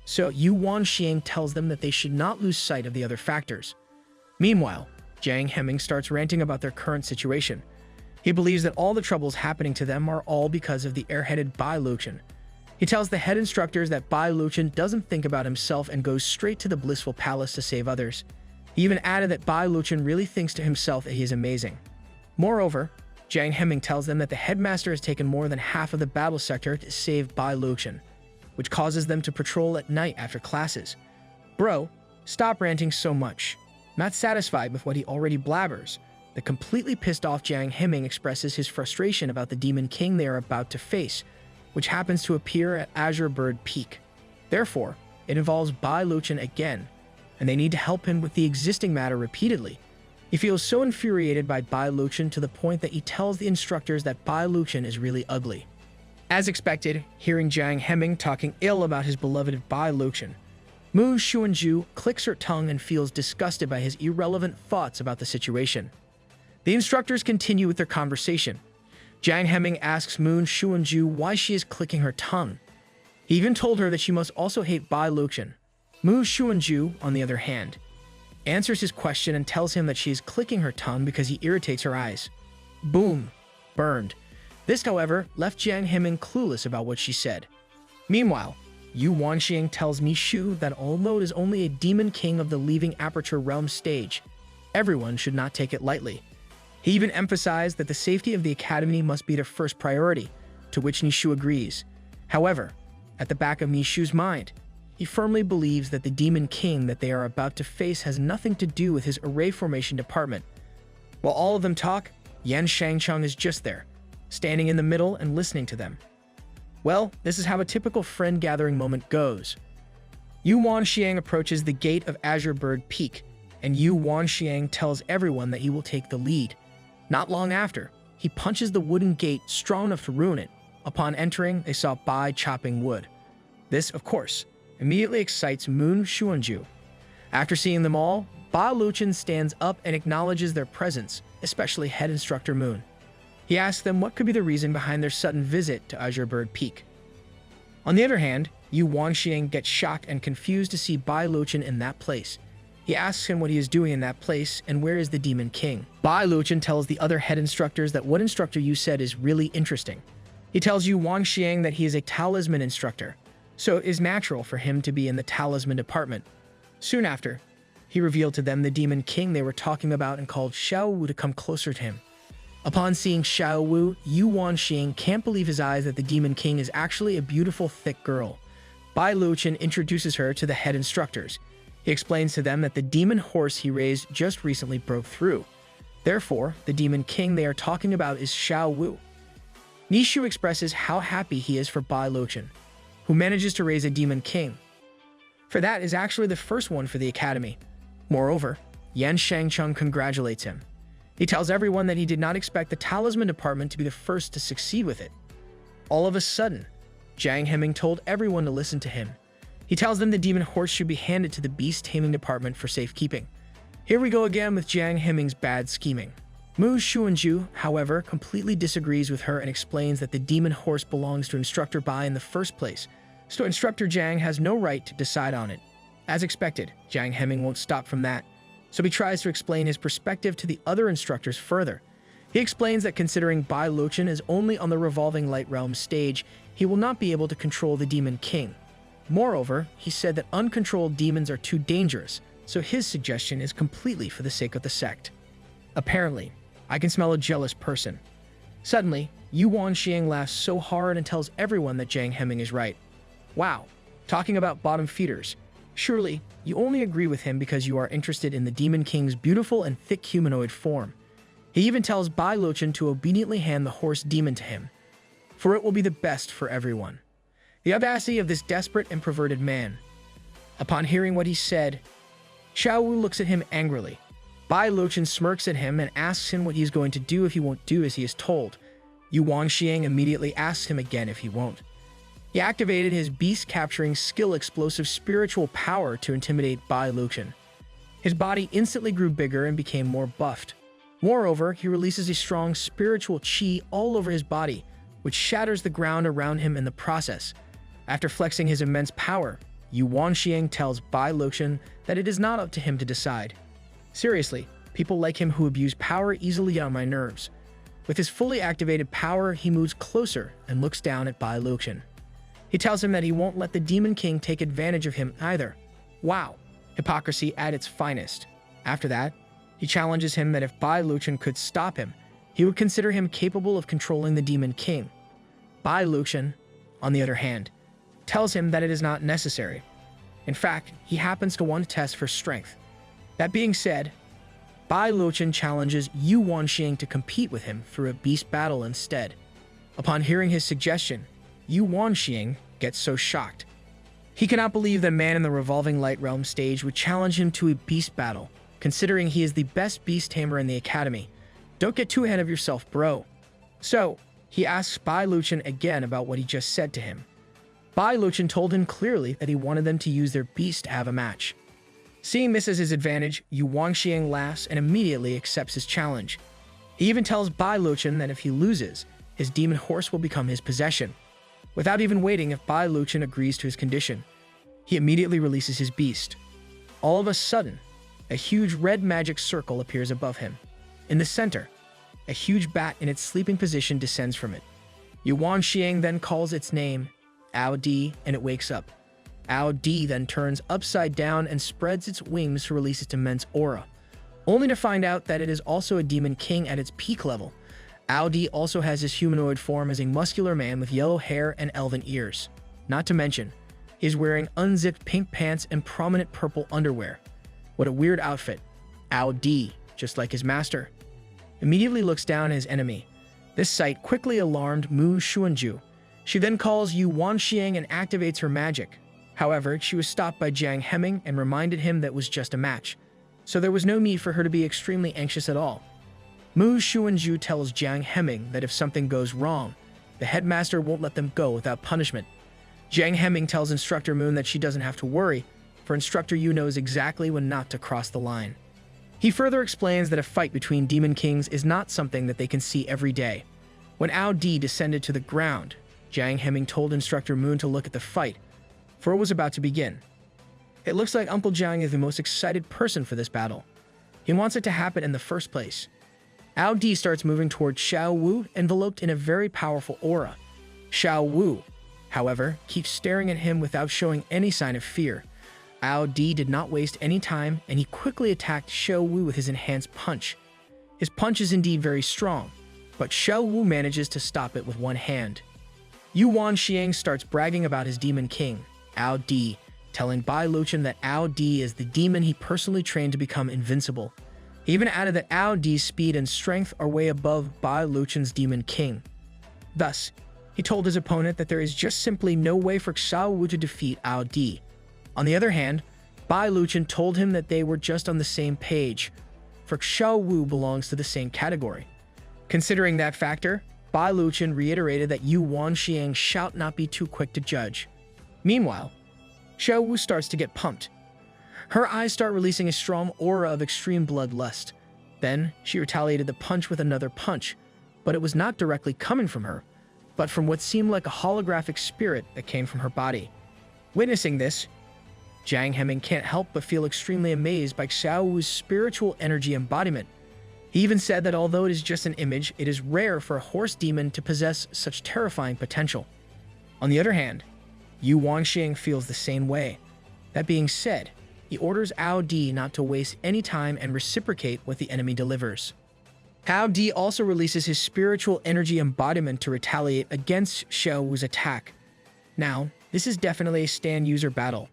so Yu Wanxiang tells them that they should not lose sight of the other factors. Meanwhile, Jiang Hemming starts ranting about their current situation. He believes that all the troubles happening to them are all because of the airheaded Bai Luqian. He tells the head instructors that Bai Luqian doesn't think about himself and goes straight to the blissful palace to save others. He even added that Bai Luqian really thinks to himself that he is amazing. Moreover, Jiang Hemming tells them that the headmaster has taken more than half of the battle sector to save Bai Luqian, which causes them to patrol at night after classes. Bro, stop ranting so much. Not satisfied with what he already blabbers, the completely pissed off Jiang Hemming expresses his frustration about the Demon King they are about to face, which happens to appear at Azure Bird Peak. Therefore, it involves Bai Luqian again, and they need to help him with the existing matter repeatedly. He feels so infuriated by Bai Luqian to the point that he tells the instructors that Bai Luqian is really ugly. As expected, hearing Jiang Hemming talking ill about his beloved Bai Luqian, Mu Xuanju clicks her tongue and feels disgusted by his irrelevant thoughts about the situation. The instructors continue with their conversation. Jiang Hemming asks Moon Xuanju why she is clicking her tongue. He even told her that she must also hate Bai Luqian. Mu Xuanju, on the other hand, answers his question and tells him that she is clicking her tongue because he irritates her eyes. Boom. Burned. This, however, left Jiang Hemming clueless about what she said. Meanwhile, Yu Wanxiang tells Mishu that although it is only a demon king of the Leaving Aperture Realm stage, everyone should not take it lightly. He even emphasized that the safety of the academy must be their first priority, to which Nishu agrees. However, at the back of Nishu's mind, he firmly believes that the demon king that they are about to face has nothing to do with his array formation department. While all of them talk, Yan Shangcheng is just there, standing in the middle and listening to them. Well, this is how a typical friend gathering moment goes. Yu Wanxiang approaches the gate of Azure Bird Peak, and Yu Wanxiang tells everyone that he will take the lead. Not long after, he punches the wooden gate strong enough to ruin it. Upon entering, they saw Bai chopping wood. This, of course, immediately excites Moon Xuanju. After seeing them all, Bai Luchan stands up and acknowledges their presence, especially head instructor Moon. He asks them what could be the reason behind their sudden visit to Azure Bird Peak. On the other hand, Yu Wanxiang gets shocked and confused to see Bai Luchan in that place. He asks him what he is doing in that place and where is the Demon King. Bai Luchan tells the other head instructors that what instructor Yu said is really interesting. He tells Yu Wanxiang that he is a talisman instructor, so it is natural for him to be in the talisman department. Soon after, he revealed to them the Demon King they were talking about and called Xiao Wu to come closer to him. Upon seeing Xiao Wu, Yu Wanxiang can't believe his eyes that the Demon King is actually a beautiful, thick girl. Bai Luchan introduces her to the head instructors. He explains to them that the demon horse he raised just recently broke through. Therefore, the Demon King they are talking about is Xiao Wu. Nishu expresses how happy he is for Bai Luchan, who manages to raise a Demon King. For that is actually the first one for the academy. Moreover, Yan Shangcheng congratulates him. He tells everyone that he did not expect the talisman department to be the first to succeed with it. All of a sudden, Jiang Heming told everyone to listen to him. He tells them the demon horse should be handed to the beast taming department for safekeeping. Here we go again with Jiang Heming's bad scheming. Mu Xuanju, however, completely disagrees with her and explains that the demon horse belongs to Instructor Bai in the first place, so Instructor Jiang has no right to decide on it. As expected, Jiang Heming won't stop from that, so he tries to explain his perspective to the other instructors further. He explains that considering Bai Luchan is only on the Revolving Light Realm stage, he will not be able to control the Demon King. Moreover, he said that uncontrolled demons are too dangerous, so his suggestion is completely for the sake of the sect. Apparently, I can smell a jealous person. Suddenly, Yu Wanxiang laughs so hard and tells everyone that Jiang Heming is right. Wow, talking about bottom feeders. Surely, you only agree with him because you are interested in the Demon King's beautiful and thick humanoid form. He even tells Bai Luchan to obediently hand the horse demon to him, for it will be the best for everyone. The audacity of this desperate and perverted man. Upon hearing what he said, Xiao Wu looks at him angrily. Bai Luchan smirks at him and asks him what he is going to do if he won't do as he is told. Yu Wanxiang immediately asks him again if he won't. He activated his beast-capturing skill explosive spiritual power to intimidate Bai Luchan. His body instantly grew bigger and became more buffed. Moreover, he releases a strong spiritual chi all over his body, which shatters the ground around him in the process. After flexing his immense power, Yu Wanxiang tells Bai Luchan that it is not up to him to decide. Seriously, people like him who abuse power easily get on my nerves. With his fully activated power, he moves closer and looks down at Bai Luchan. He tells him that he won't let the Demon King take advantage of him either. Wow, hypocrisy at its finest. After that, he challenges him that if Bai Luchan could stop him, he would consider him capable of controlling the Demon King. Bai Luchan, on the other hand, tells him that it is not necessary. In fact, he happens to want to test for strength. That being said, Bai Luchan challenges Yu Wanxiang to compete with him through a beast battle instead. Upon hearing his suggestion, Yu Wanxiang gets so shocked. He cannot believe the man in the Revolving Light Realm stage would challenge him to a beast battle, considering he is the best beast tamer in the academy. Don't get too ahead of yourself, bro. So, he asks Bai Luchan again about what he just said to him. Bai Luchan told him clearly that he wanted them to use their beast to have a match. Seeing this as his advantage, Yu Wanxiang laughs and immediately accepts his challenge. He even tells Bai Luchan that if he loses, his demon horse will become his possession. Without even waiting if Bai Luchan agrees to his condition, he immediately releases his beast. All of a sudden, a huge red magic circle appears above him. In the center, a huge bat in its sleeping position descends from it. Yu Wanxiang then calls its name, Ao Di, and it wakes up. Ao D then turns upside down and spreads its wings to release its immense aura, only to find out that it is also a demon king at its peak level. Ao D also has his humanoid form as a muscular man with yellow hair and elven ears. Not to mention, he is wearing unzipped pink pants and prominent purple underwear. What a weird outfit. Ao D, just like his master, immediately looks down at his enemy. This sight quickly alarmed Mu Xuanju. She then calls Yu Wanxiang and activates her magic. However, she was stopped by Jiang Hemming and reminded him that it was just a match, so there was no need for her to be extremely anxious at all. Mu Xuanju tells Jiang Hemming that if something goes wrong, the headmaster won't let them go without punishment. Jiang Hemming tells Instructor Moon that she doesn't have to worry, for Instructor Yu knows exactly when not to cross the line. He further explains that a fight between demon kings is not something that they can see every day. When Ao D descended to the ground, Jiang Hemming told Instructor Moon to look at the fight, for it was about to begin. It looks like Uncle Jiang is the most excited person for this battle. He wants it to happen in the first place. Ao D starts moving towards Xiao Wu, enveloped in a very powerful aura. Xiao Wu, however, keeps staring at him without showing any sign of fear. Ao D did not waste any time, and he quickly attacked Xiao Wu with his enhanced punch. His punch is indeed very strong, but Xiao Wu manages to stop it with one hand. Yu Wanxiang starts bragging about his demon king, Ao D, telling Bai Luqian that Ao D is the demon he personally trained to become invincible. He even added that Ao D's speed and strength are way above Bai Luqian's demon king. Thus, he told his opponent that there is just simply no way for Xiao Wu to defeat Ao D. On the other hand, Bai Luqian told him that they were just on the same page, for Xiao Wu belongs to the same category. Considering that factor, Bai Luqian reiterated that Yu Wanxiang shall not be too quick to judge. Meanwhile, Xiao Wu starts to get pumped. Her eyes start releasing a strong aura of extreme bloodlust. Then, she retaliated the punch with another punch, but it was not directly coming from her, but from what seemed like a holographic spirit that came from her body. Witnessing this, Jiang Hemming can't help but feel extremely amazed by Xiao Wu's spiritual energy embodiment. He even said that although it is just an image, it is rare for a horse demon to possess such terrifying potential. On the other hand, Yu Wanxiang feels the same way. That being said, he orders Ao D not to waste any time and reciprocate what the enemy delivers. Ao D also releases his spiritual energy embodiment to retaliate against Xiao Wu's attack. Now, this is definitely a stand-user battle.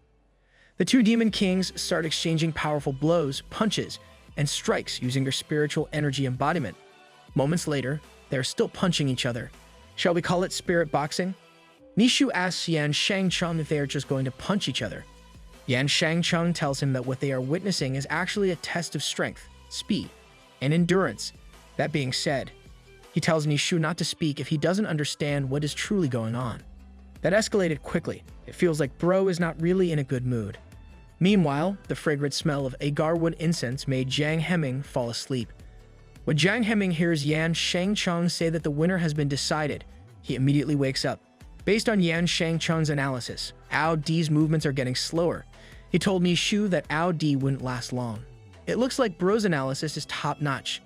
The two demon kings start exchanging powerful blows, punches, and strikes using their spiritual energy embodiment. Moments later, they are still punching each other. Shall we call it spirit boxing? Nishu asks Yan Shangcheng if they are just going to punch each other. Yan Shangcheng tells him that what they are witnessing is actually a test of strength, speed, and endurance. That being said, he tells Nishu not to speak if he doesn't understand what is truly going on. That escalated quickly. It feels like bro is not really in a good mood. Meanwhile, the fragrant smell of agarwood incense made Jiang Hemming fall asleep. When Jiang Hemming hears Yan Shangcheng say that the winner has been decided, he immediately wakes up. Based on Yan Shangcheng's analysis, Ao D's movements are getting slower. He told Nishu that Ao D wouldn't last long. It looks like bro's analysis is top-notch.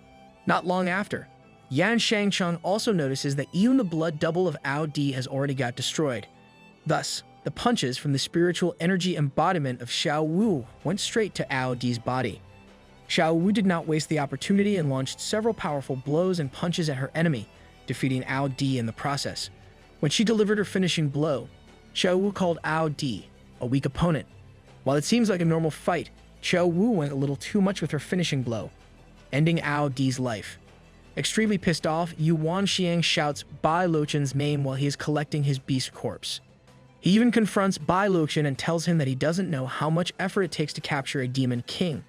Not long after, Yan Shangcheng also notices that even the blood double of Ao D has already got destroyed. Thus, the punches from the spiritual energy embodiment of Xiao Wu went straight to Ao D's body. Xiao Wu did not waste the opportunity and launched several powerful blows and punches at her enemy, defeating Ao D in the process. When she delivered her finishing blow, Xiao Wu called Ao D a weak opponent. While it seems like a normal fight, Xiao Wu went a little too much with her finishing blow, ending Ao D's life. Extremely pissed off, Yu Wanxiang shouts Bai Luqian's name while he is collecting his beast corpse. He even confronts Bai Luqian and tells him that he doesn't know how much effort it takes to capture a demon king,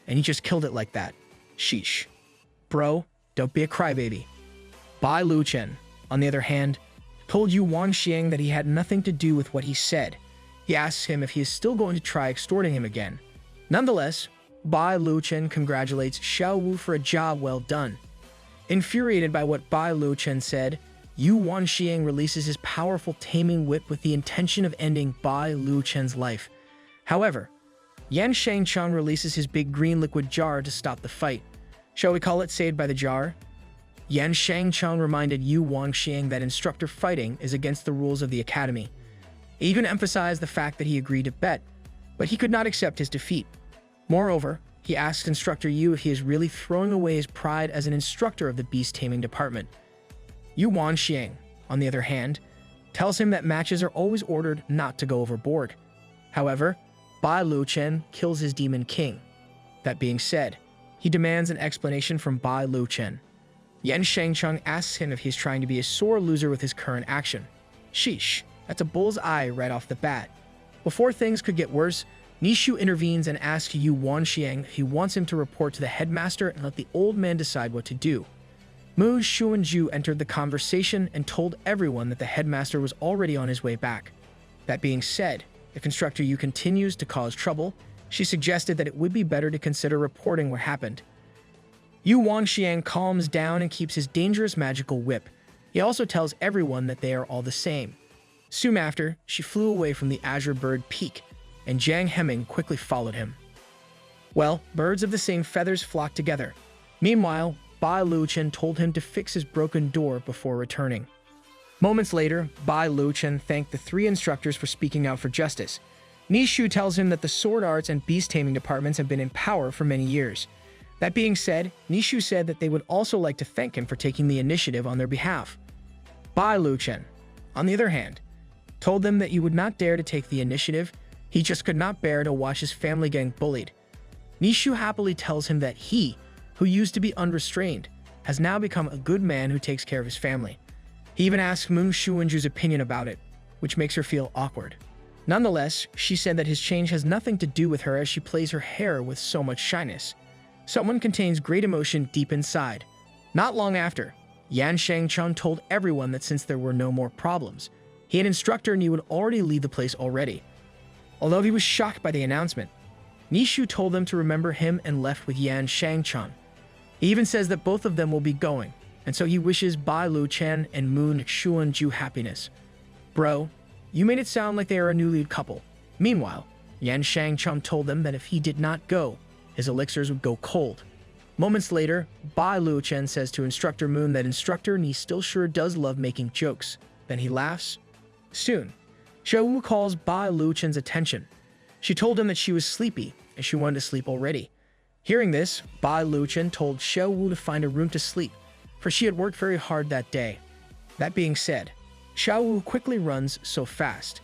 and he just killed it like that. Sheesh. Bro, don't be a crybaby. Bai Luqian, on the other hand, told Yu Wanxiang that he had nothing to do with what he said. He asks him if he is still going to try extorting him again. Nonetheless, Bai Luqian congratulates Xiao Wu for a job well done. Infuriated by what Bai Luqian said, Yu Wanxiang releases his powerful taming whip with the intention of ending Bai Luqian's life. However, Yan Shangcheng releases his big green liquid jar to stop the fight. Shall we call it saved by the jar? Yan Shangcheng reminded Yu Wanxiang that instructor fighting is against the rules of the academy. He even emphasized the fact that he agreed to bet, but he could not accept his defeat. Moreover, he asked Instructor Yu if he is really throwing away his pride as an instructor of the beast-taming department. Yu Wanxiang, on the other hand, tells him that matches are always ordered not to go overboard. However, Bai Luchen kills his demon king. That being said, he demands an explanation from Bai Luchen. Yan Shangcheng asks him if he's trying to be a sore loser with his current action. Sheesh, that's a bull's eye right off the bat. Before things could get worse, Nishu intervenes and asks Yu Wanxiang if he wants him to report to the headmaster and let the old man decide what to do. Mu Xuanju entered the conversation and told everyone that the headmaster was already on his way back. That being said, if Instructor Yu continues to cause trouble, she suggested that it would be better to consider reporting what happened. Yu Wanxiang calms down and keeps his dangerous magical whip. He also tells everyone that they are all the same. Soon after, she flew away from the Azure Bird Peak, and Jiang Hemming quickly followed him. Well, birds of the same feathers flock together. Meanwhile, Bai Luchen told him to fix his broken door before returning. Moments later, Bai Luchen thanked the three instructors for speaking out for justice. Nishu tells him that the sword arts and beast-taming departments have been in power for many years. That being said, Nishu said that they would also like to thank him for taking the initiative on their behalf. Bai Luchen, on the other hand, told them that he would not dare to take the initiative. He just could not bear to watch his family getting bullied. Nishu happily tells him that he, who used to be unrestrained, has now become a good man who takes care of his family. He even asks Mu Xuanju's opinion about it, which makes her feel awkward. Nonetheless, she said that his change has nothing to do with her as she plays her hair with so much shyness. Someone contains great emotion deep inside. Not long after, Yan Shangcheng told everyone that since there were no more problems, he and Instructor Ni would already leave the place already. Although he was shocked by the announcement, Nishu told them to remember him and left with Yan Shangcheng. He even says that both of them will be going, and so he wishes Bai Luchen and Moon Xuanju happiness. Bro, you made it sound like they are a new lead couple. Meanwhile, Yan Shangcheng told them that if he did not go, his elixirs would go cold. Moments later, Bai Luchen says to Instructor Moon that Instructor Ni still sure does love making jokes. Then he laughs. Soon, Xiaowu calls Bai Luchen's attention. She told him that she was sleepy, and she wanted to sleep already. Hearing this, Bai Luchen told Xiaowu to find a room to sleep, for she had worked very hard that day. That being said, Xiaowu quickly runs so fast.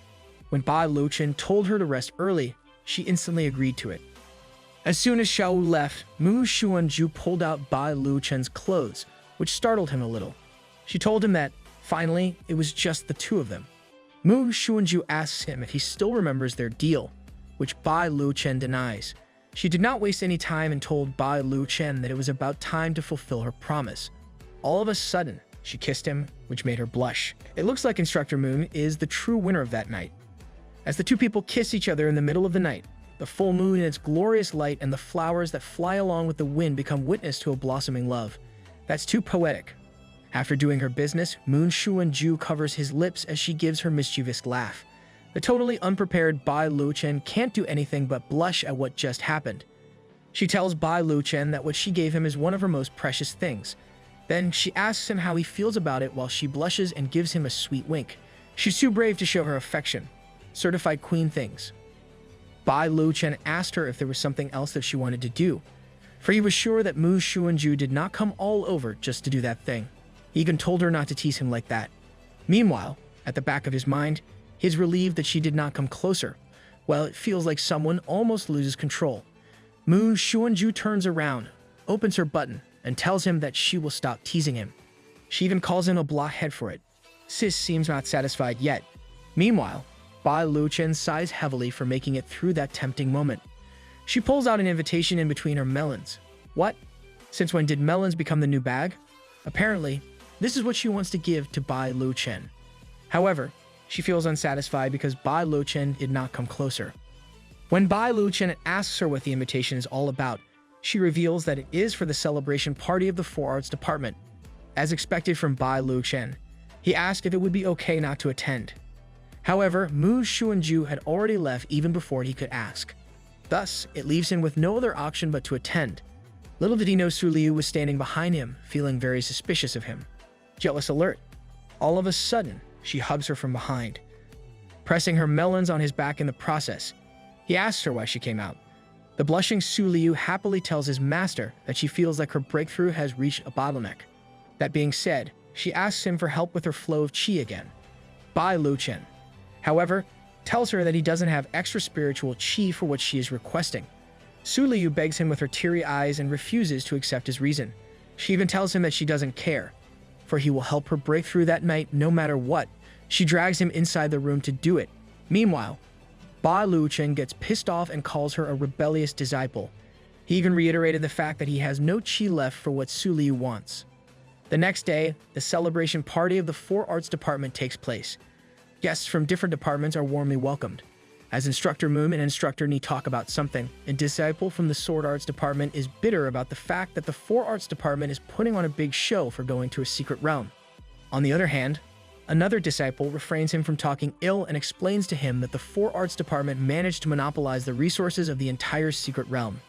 When Bai Luchen told her to rest early, she instantly agreed to it. As soon as Xiaowu left, Mu Xuanju pulled out Bai Luchen's clothes, which startled him a little. She told him that, finally, it was just the two of them. Mu Xuanju asks him if he still remembers their deal, which Bai Luchen denies. She did not waste any time and told Bai Luchen that it was about time to fulfill her promise. All of a sudden, she kissed him, which made her blush. It looks like Instructor Moon is the true winner of that night. As the two people kiss each other in the middle of the night, the full moon in its glorious light and the flowers that fly along with the wind become witness to a blossoming love. That's too poetic. After doing her business, Moon Xuanju covers his lips as she gives her mischievous laugh. The totally unprepared Bai Luchen can't do anything but blush at what just happened. She tells Bai Luchen that what she gave him is one of her most precious things. Then she asks him how he feels about it while she blushes and gives him a sweet wink. She's too brave to show her affection. Certified queen things. Bai Luchen asked her if there was something else that she wanted to do, for he was sure that Mu Xuanju did not come all over just to do that thing. He even told her not to tease him like that. Meanwhile, at the back of his mind, he's relieved that she did not come closer. Well, it feels like someone almost loses control. Mu Xuanju turns around, opens her button, and tells him that she will stop teasing him. She even calls him a blockhead for it. Sis seems not satisfied yet. Meanwhile, Bai Luchen sighs heavily for making it through that tempting moment. She pulls out an invitation in between her melons. What? Since when did melons become the new bag? Apparently, this is what she wants to give to Bai Luchen. However, she feels unsatisfied because Bai Luchen did not come closer. When Bai Luchen asks her what the invitation is all about, she reveals that it is for the celebration party of the Four Arts Department. As expected from Bai Luchen, he asked if it would be okay not to attend. However, Mu Xuanju had already left even before he could ask. Thus, it leaves him with no other option but to attend. Little did he know Su Liu was standing behind him, feeling very suspicious of him. Jealous alert. All of a sudden, she hugs her from behind. pressing her melons on his back in the process. He asks her why she came out. The blushing Su Liu happily tells his master that she feels like her breakthrough has reached a bottleneck. That being said, she asks him for help with her flow of qi again. Bai Luchen, however, tells her that he doesn't have extra spiritual qi for what she is requesting. Su Liu begs him with her teary eyes and refuses to accept his reason. She even tells him that she doesn't care, for he will help her break through that night no matter what. She drags him inside the room to do it. Meanwhile, Bai Luchen gets pissed off and calls her a rebellious disciple. He even reiterated the fact that he has no qi left for what Su Liu wants. The next day, the celebration party of the Four Arts Department takes place. Guests from different departments are warmly welcomed. As Instructor Moon and Instructor Ni talk about something, a disciple from the Sword Arts Department is bitter about the fact that the Four Arts Department is putting on a big show for going to a secret realm. On the other hand, another disciple refrains him from talking ill and explains to him that the Four Arts Department managed to monopolize the resources of the entire secret realm.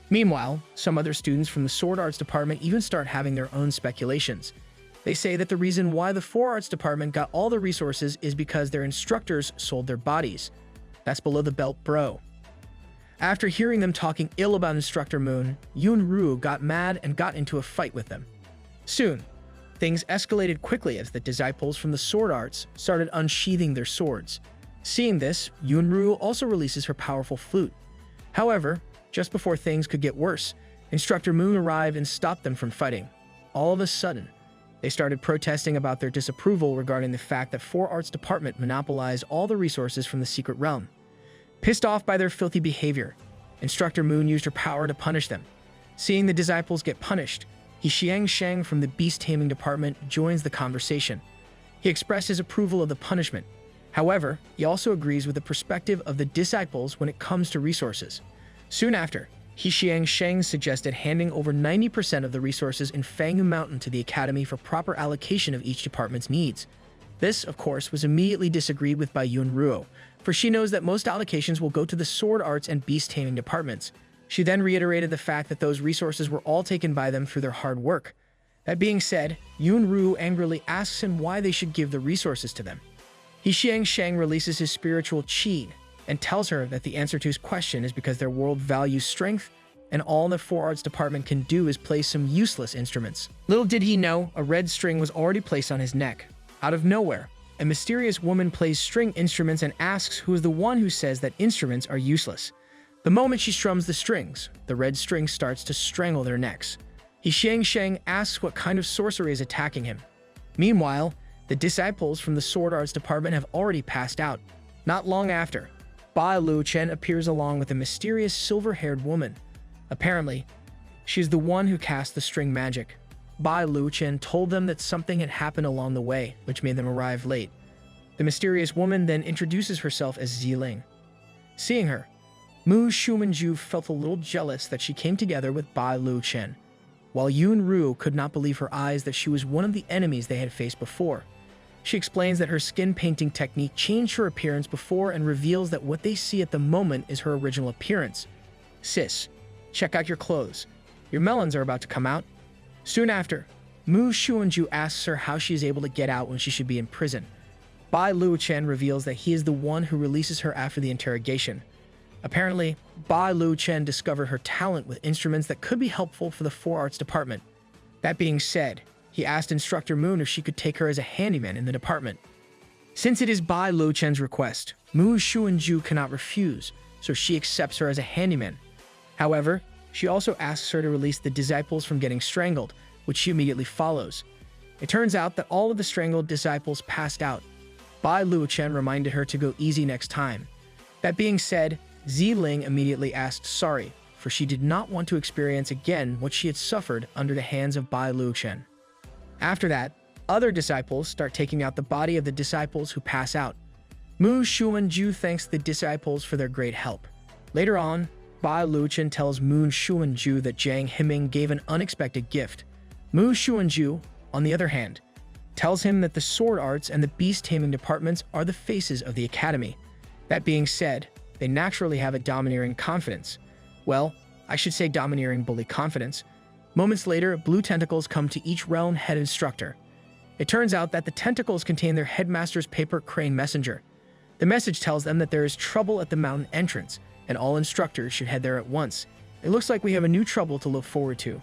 Meanwhile, some other students from the Sword Arts Department even start having their own speculations. They say that the reason why the Four Arts Department got all the resources is because their instructors sold their bodies. That's below the belt, bro. After hearing them talking ill about Instructor Moon, Yunru got mad and got into a fight with them. Soon, things escalated quickly as the disciples from the Sword Arts started unsheathing their swords. Seeing this, Yunru also releases her powerful flute. However, just before things could get worse, Instructor Moon arrived and stopped them from fighting. All of a sudden, they started protesting about their disapproval regarding the fact that Four Arts Department monopolized all the resources from the secret realm. Pissed off by their filthy behavior, Instructor Moon used her power to punish them. Seeing the disciples get punished, Xiang Shang from the Beast Taming Department joins the conversation. He expressed his approval of the punishment. However, he also agrees with the perspective of the disciples when it comes to resources. Soon after, Xiang Shang suggested handing over 90% of the resources in Fanghu Mountain to the Academy for proper allocation of each department's needs. This, of course, was immediately disagreed with by Yunruo, for she knows that most allocations will go to the Sword Arts and Beast Taming departments. She then reiterated the fact that those resources were all taken by them through their hard work. That being said, Yunru angrily asks him why they should give the resources to them. Xiang Shang releases his spiritual qi and tells her that the answer to his question is because their world values strength, and all the Four Arts Department can do is play some useless instruments. Little did he know, a red string was already placed on his neck. Out of nowhere, a mysterious woman plays string instruments and asks who is the one who says that instruments are useless. The moment she strums the strings, the red string starts to strangle their necks. Xiang Shang asks what kind of sorcery is attacking him. Meanwhile, the disciples from the Sword Arts Department have already passed out. Not long after, Bai Luchen appears along with a mysterious silver-haired woman. Apparently, she is the one who cast the string magic. Bai Luchen told them that something had happened along the way, which made them arrive late. The mysterious woman then introduces herself as Ziling. Seeing her, Mu Shumanju felt a little jealous that she came together with Bai Luchen, while Yunru could not believe her eyes that she was one of the enemies they had faced before. She explains that her skin painting technique changed her appearance before and reveals that what they see at the moment is her original appearance. Sis, check out your clothes. Your melons are about to come out. Soon after, Mu Xuanju asks her how she is able to get out when she should be in prison. Bai Luchen reveals that he is the one who releases her after the interrogation. Apparently, Bai Luchen discovered her talent with instruments that could be helpful for the Four Arts Department. That being said, he asked Instructor Moon if she could take her as a handyman in the department. Since it is Bai Luchen's request, Mu Xuanju cannot refuse, so she accepts her as a handyman. However, she also asks her to release the disciples from getting strangled, which she immediately follows. It turns out that all of the strangled disciples passed out. Bai Luchen reminded her to go easy next time. That being said, Ziling immediately asked sorry, for she did not want to experience again what she had suffered under the hands of Bai Luchen. After that, other disciples start taking out the body of the disciples who pass out. Mu Xuanju thanks the disciples for their great help. Later on, Bai Luchen tells Mu Xuanju that Jiang Himing gave an unexpected gift. Mu Xuanju, on the other hand, tells him that the Sword Arts and the Beast Taming departments are the faces of the Academy. That being said, they naturally have a domineering confidence. Well, I should say domineering bully confidence. Moments later, blue tentacles come to each realm head instructor. It turns out that the tentacles contain their headmaster's paper crane messenger. The message tells them that there is trouble at the mountain entrance, and all instructors should head there at once. It looks like we have a new trouble to look forward to.